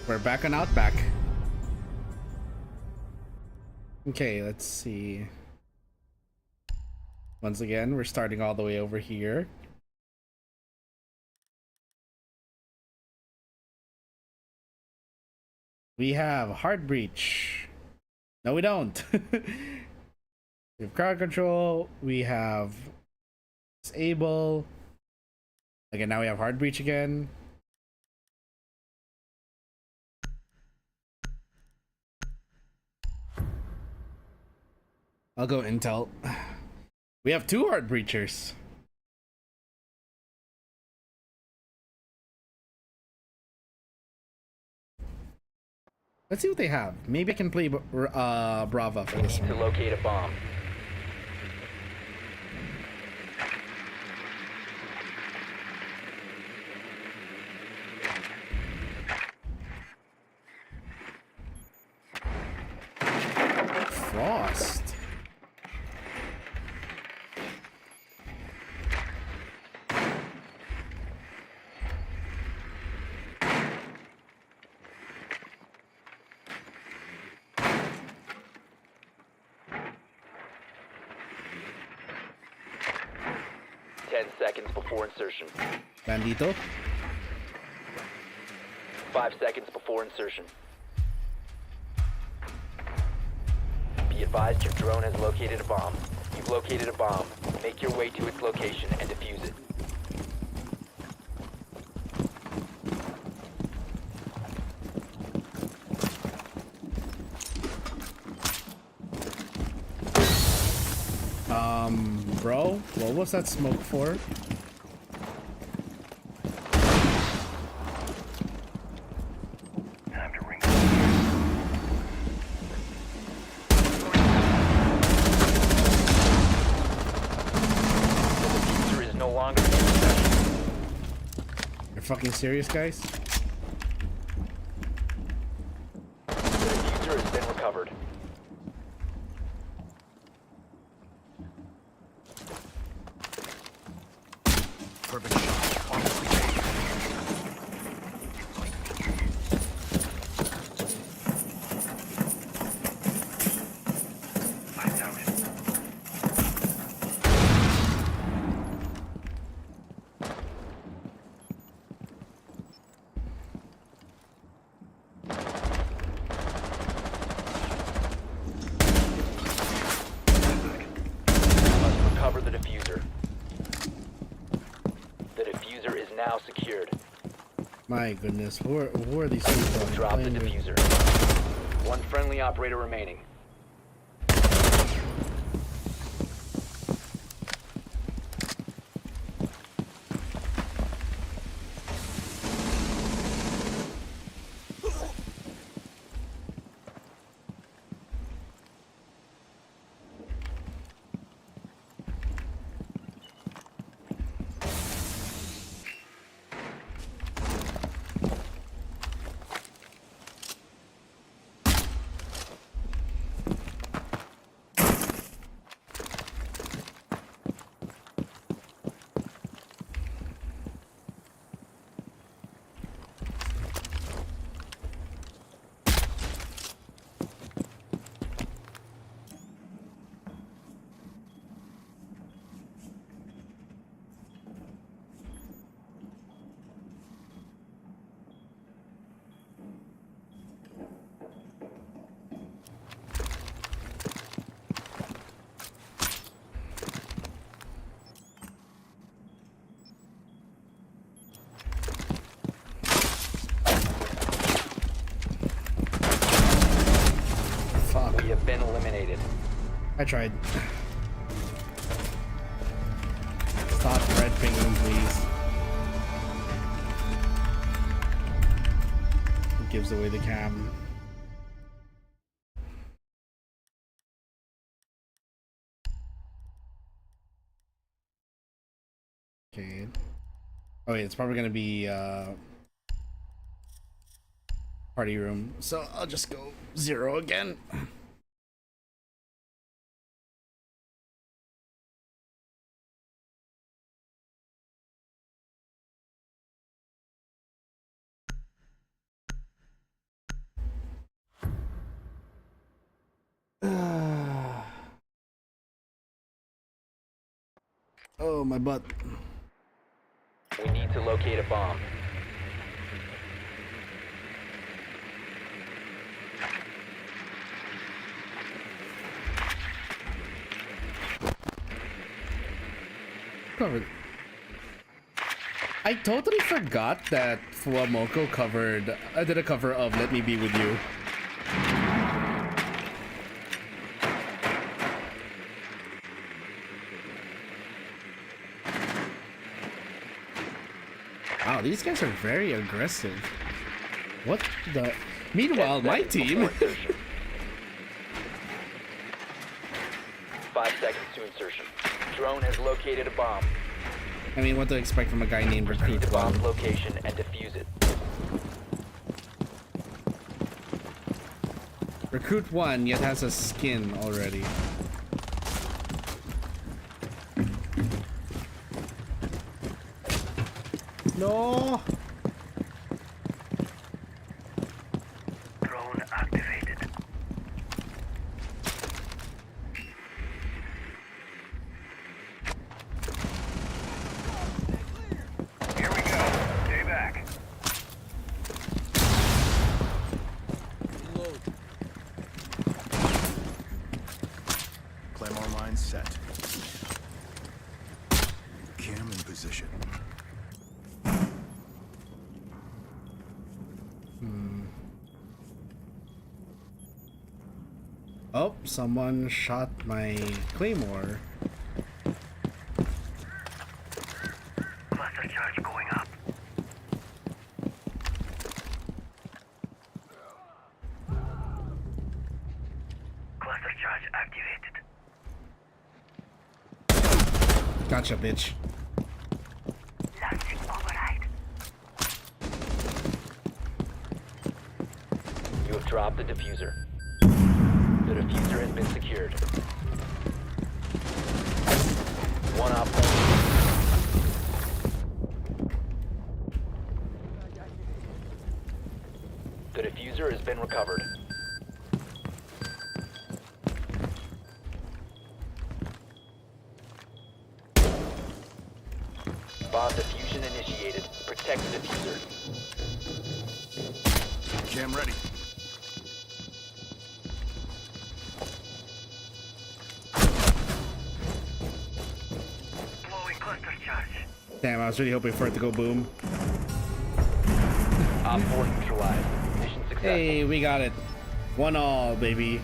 We're back on Outback. Okay, let's see. Once again, we're starting all the way over here. We have hard breach. No, we don't. We have crowd control. We have disable. Okay, now we have hard breach again. I'll go intel. We have 2 hard breachers. Let's see what they have. Maybe I can play Brava for this Need to one. locate a bomb. Frost. Seconds before insertion. Bandito. 5 seconds before insertion. Be advised your drone has located a bomb. You've located a bomb. Make your way to its location and defuse it. Bro, what was that smoke for? Time to ring. The diffuser is no longer in possession. You're fucking serious, guys? The diffuser has been recovered. Perfect shot. Obviously. My goodness, who are these people? Drop the playing with? diffuser. One friendly operator remaining. We have been eliminated. I tried. Stop red pinging, please. It gives away the cam. Okay. Oh wait, it's probably gonna be party room. So I'll just go 0 again. Oh, my butt. We need to locate a bomb. Covered. I totally forgot that Fuamoko did a cover of Let Me Be With You. Wow, these guys are very aggressive. What the? Meanwhile, my team. 5 seconds to insertion. Drone has located a bomb. I mean, what to expect from a guy named Proceed Recruit to bomb's 1. location and defuse it. Recruit 1 yet has a skin already. No. Drone activated. Here we go. Stay back. Reload. Claymore line set. Cam in position. Oh, someone shot my claymore. Cluster charge going up. Cluster charge activated. Gotcha, bitch. Launching override. You have dropped the diffuser. The diffuser has been secured. One op. The diffuser has been recovered. Bomb diffusion initiated. Protect the diffuser. Cam ready. Blowing cluster charge. Damn, I was really hoping for it to go boom. Op 4 neutralized. Mission successful. Hey, we got it. 1-all, baby.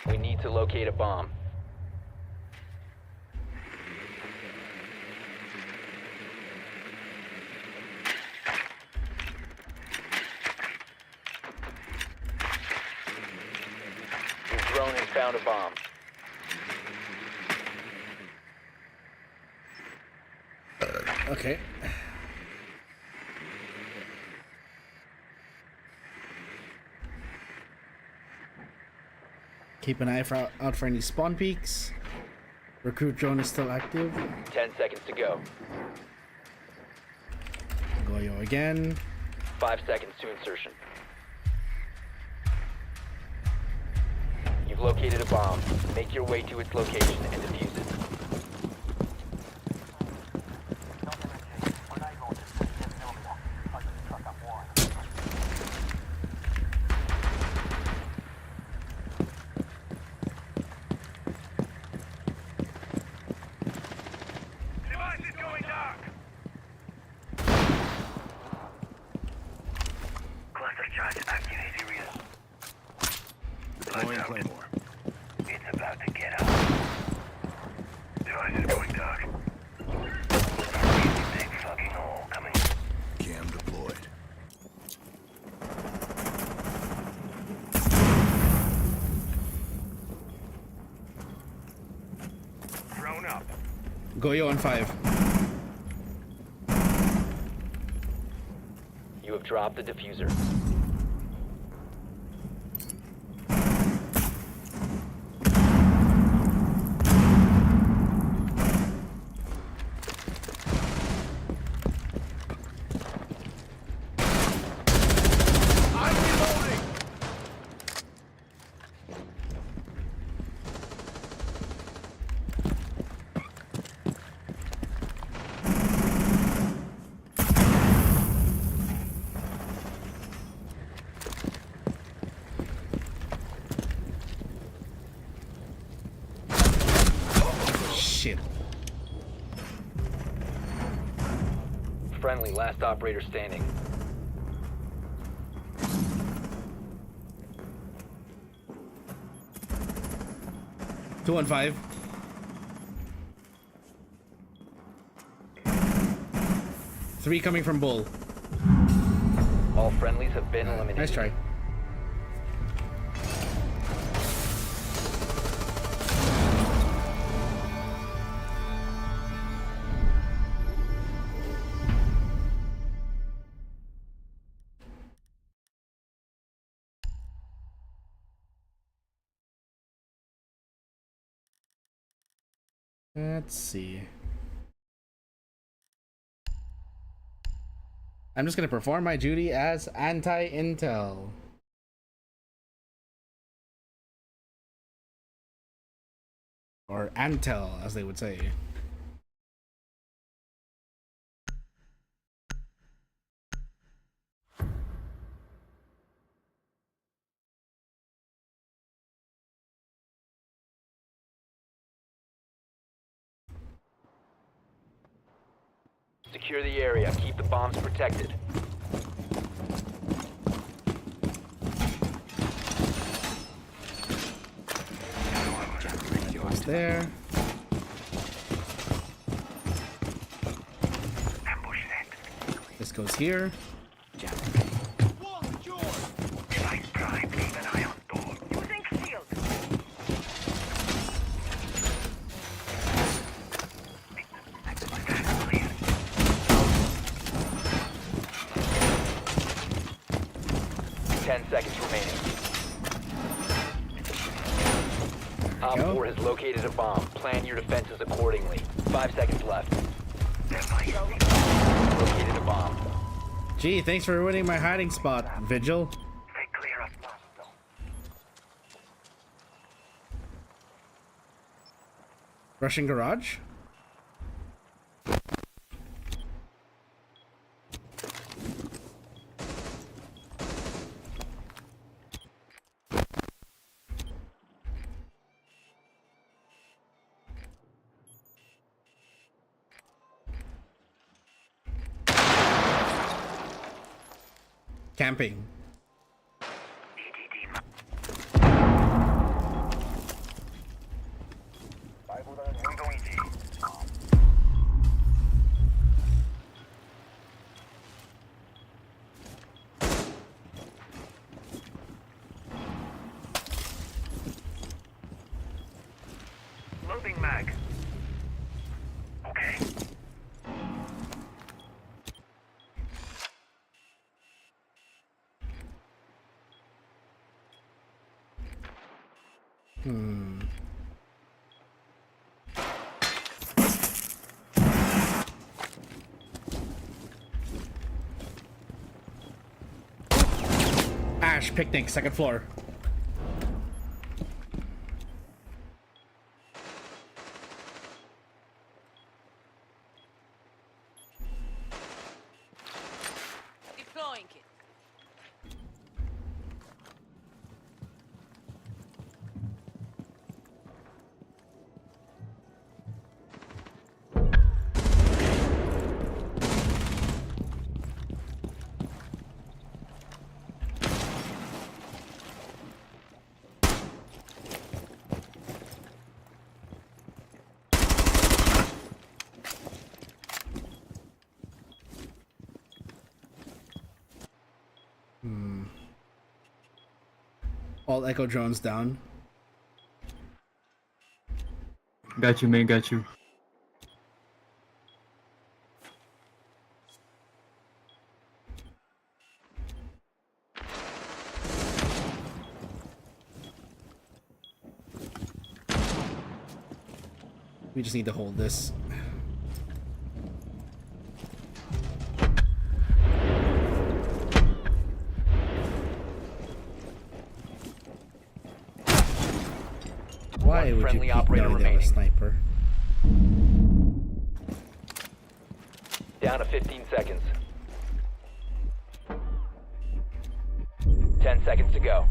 We need to locate a bomb. Your drone has found a bomb. Okay. Keep an eye out for any spawn peaks. Recruit drone is still active. 10 seconds to go. Goyo again. 5 seconds to insertion. You've located a bomb. Make your way to its location and defuse it. Device is going dark. Cluster charge activate area. Deploying Claymore. It's about to get out. Device is going dark. Really big fucking hole coming. Cam deployed. Drone up. Goyo on 5. You have dropped the diffuser. I'm reloading! Shit. Friendly, last operator standing. Two on 5. 3 coming from Bull. All friendlies have been eliminated. Nice try. Let's see. I'm just gonna perform my duty as anti-intel. Or antel, as they would say. Secure the area. Keep the bombs protected. It's there. Ambush set. This goes here. Wall secured! Device prime. Keep an eye on door. Using shield. Clear. seconds remaining. Op go. 4 has located a bomb. Plan your defenses accordingly. 5 seconds left. Located a bomb. Gee, thanks for ruining my hiding spot, Vigil. Stay clear of possible. Russian garage? Camping. Loading mag. Okay. Ash picnic, second floor. Deploying it. All echo drones down. Got you, man. Got you. We just need to hold this. Why would you friendly peek operator knowing they have a remaining. sniper? Down to 15 seconds. 10 seconds to go.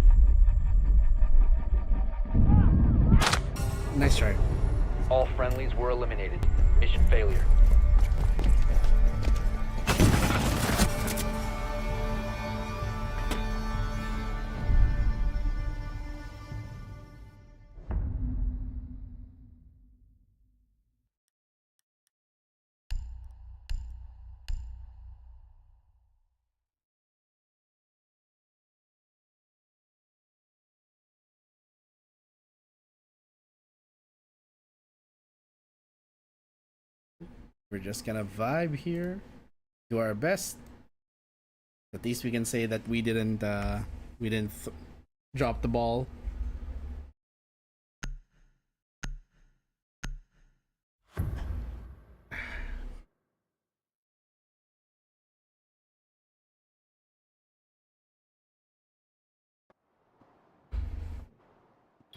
Nice try. All friendlies were eliminated. Mission failure. We're just gonna vibe here, do our best. At least we can say that we didn't drop the ball.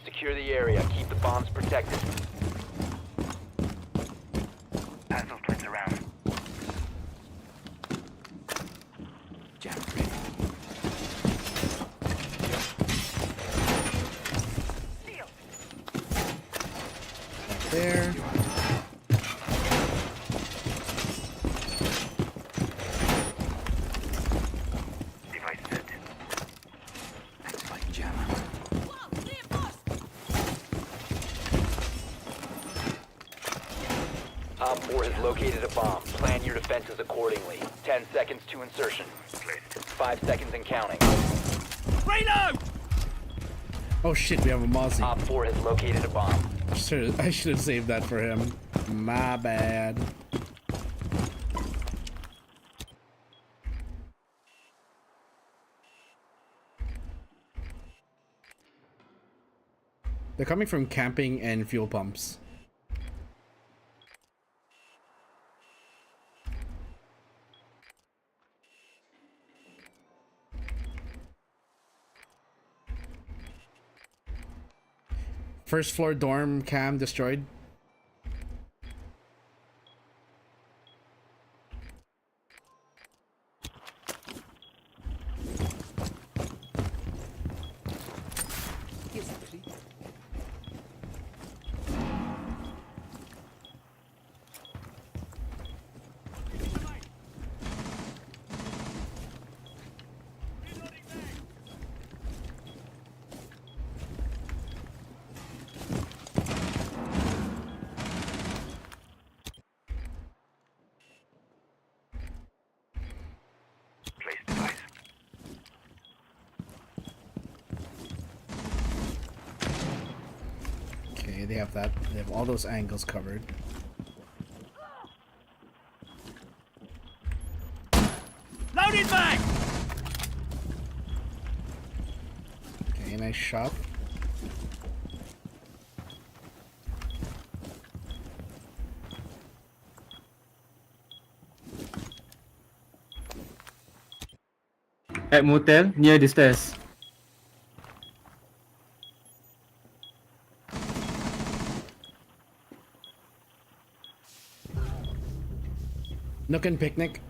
Secure the area. Keep the bombs protected. Pass those twins around. Jam ready. Up there. Device set. That's like jam. Op 4 has located a bomb. Plan your defenses accordingly. 10 seconds to insertion. 5 seconds and counting. Reload! Oh shit, we have a Mozzie. Op 4 has located a bomb. I should have saved that for him. My bad. They're coming from camping and fuel pumps. First floor dorm cam destroyed. Place device. Okay, they have that. They have all those angles covered. Loaded back! Okay, nice shot. At motel near the stairs. Nook and picnic.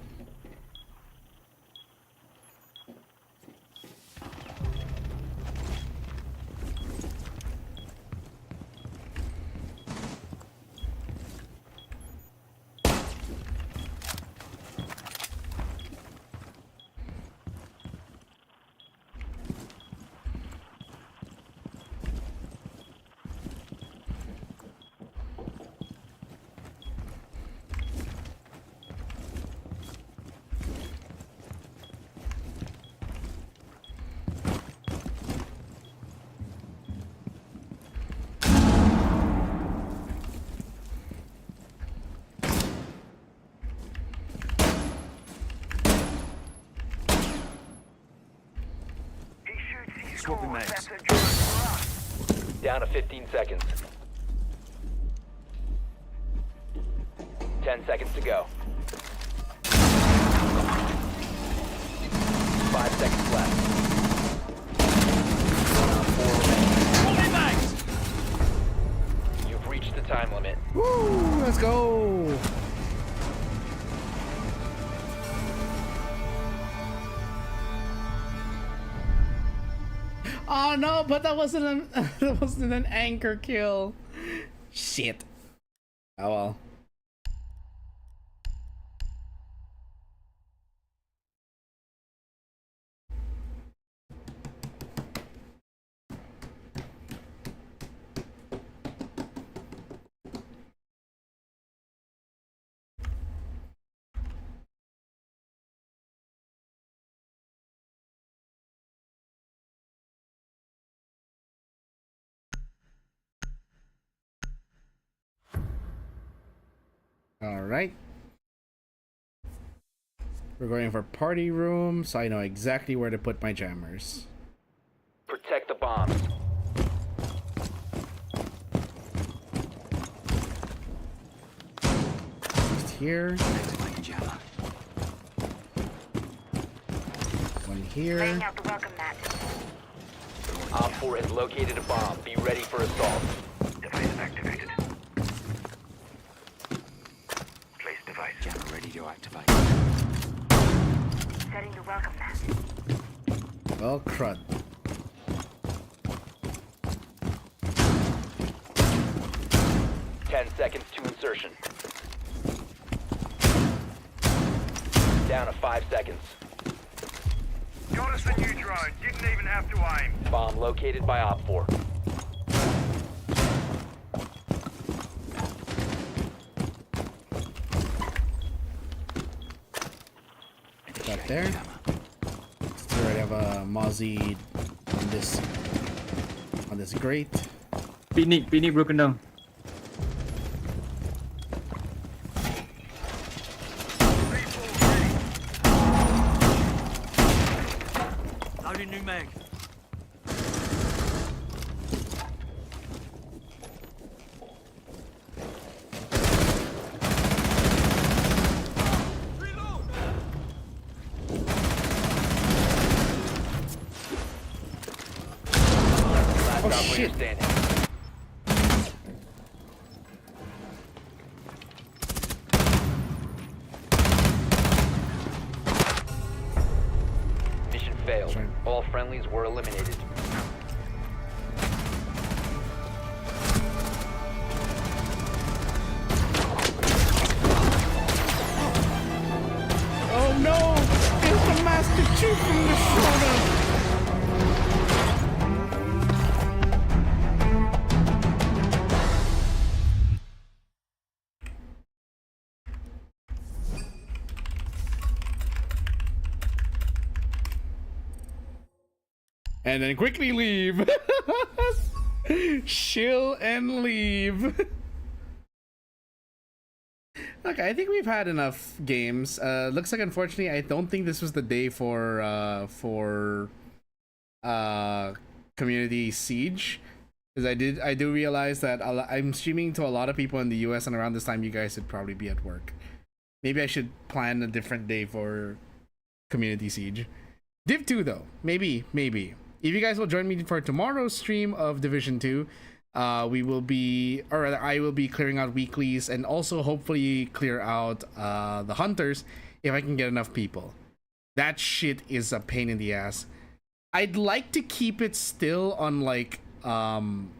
He shoots his Swapping scores. mags. That's a job for us. Down to 15 seconds. 10 seconds to go. 5 seconds left. 4 remaining. Loaded back! You've reached the time limit. Woo! Let's go. Oh no, but that wasn't an that wasn't an anchor kill. Shit. Oh well. All right. We're going for party room, so I know exactly where to put my jammers. Protect the bombs. Just here, Activating jammer. one here. Laying out the welcome mat. Op 4 has located a bomb. Be ready for assault. Device activated. Place device. Jammer ready to activate. Setting the welcome mat. Well, crud. Ten seconds to insertion. Down to 5 seconds. Got us a new drone. Didn't even have to aim. Bomb located by Op 4. Got there. So we already have a Mozzie on this grate. Picnic broken down. Loading new mag. player shit. standing. Mission failed. Sorry. All friendlies were eliminated. Oh no! It's the Master Chief from the shoulder! And then quickly leave. Chill and leave. Okay, I think we've had enough games. Looks like unfortunately I don't think this was the day for community siege, because I do realize that I'm streaming to a lot of people in the US, and around this time you guys would probably be at work. Maybe I should plan a different day for community siege. Div 2 though, maybe. If you guys will join me for tomorrow's stream of Division 2, we will be, or rather I will be clearing out weeklies and also hopefully clear out the hunters if I can get enough people. That shit is a pain in the ass. I'd like to keep it still on like I'm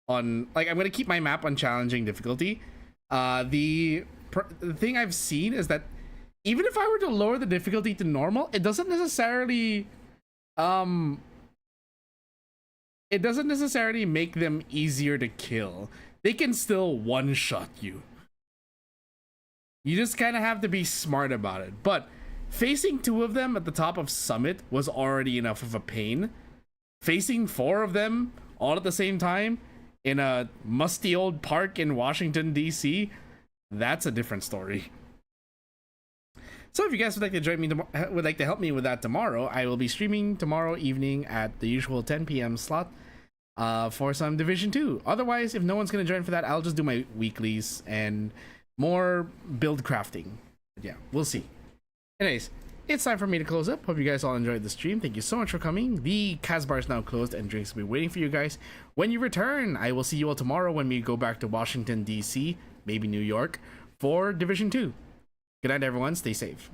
gonna keep my map on challenging difficulty. The thing I've seen is that even if I were to lower the difficulty to normal, it doesn't necessarily make them easier to kill. They can still one-shot you. You just kind of have to be smart about it. But facing 2 of them at the top of Summit was already enough of a pain. Facing 4 of them all at the same time in a musty old park in Washington, D.C., that's a different story. So if you guys would like to join me, would like to help me with that tomorrow, I will be streaming tomorrow evening at the usual 10 p.m. slot for some Division 2. Otherwise, if no one's going to join for that, I'll just do my weeklies and more build crafting. But yeah, we'll see. Anyways, it's time for me to close up. Hope you guys all enjoyed the stream. Thank you so much for coming. The Kaz bar is now closed and drinks will be waiting for you guys when you return. I will see you all tomorrow when we go back to Washington, D.C., maybe New York, for Division 2. Good night, everyone. Stay safe.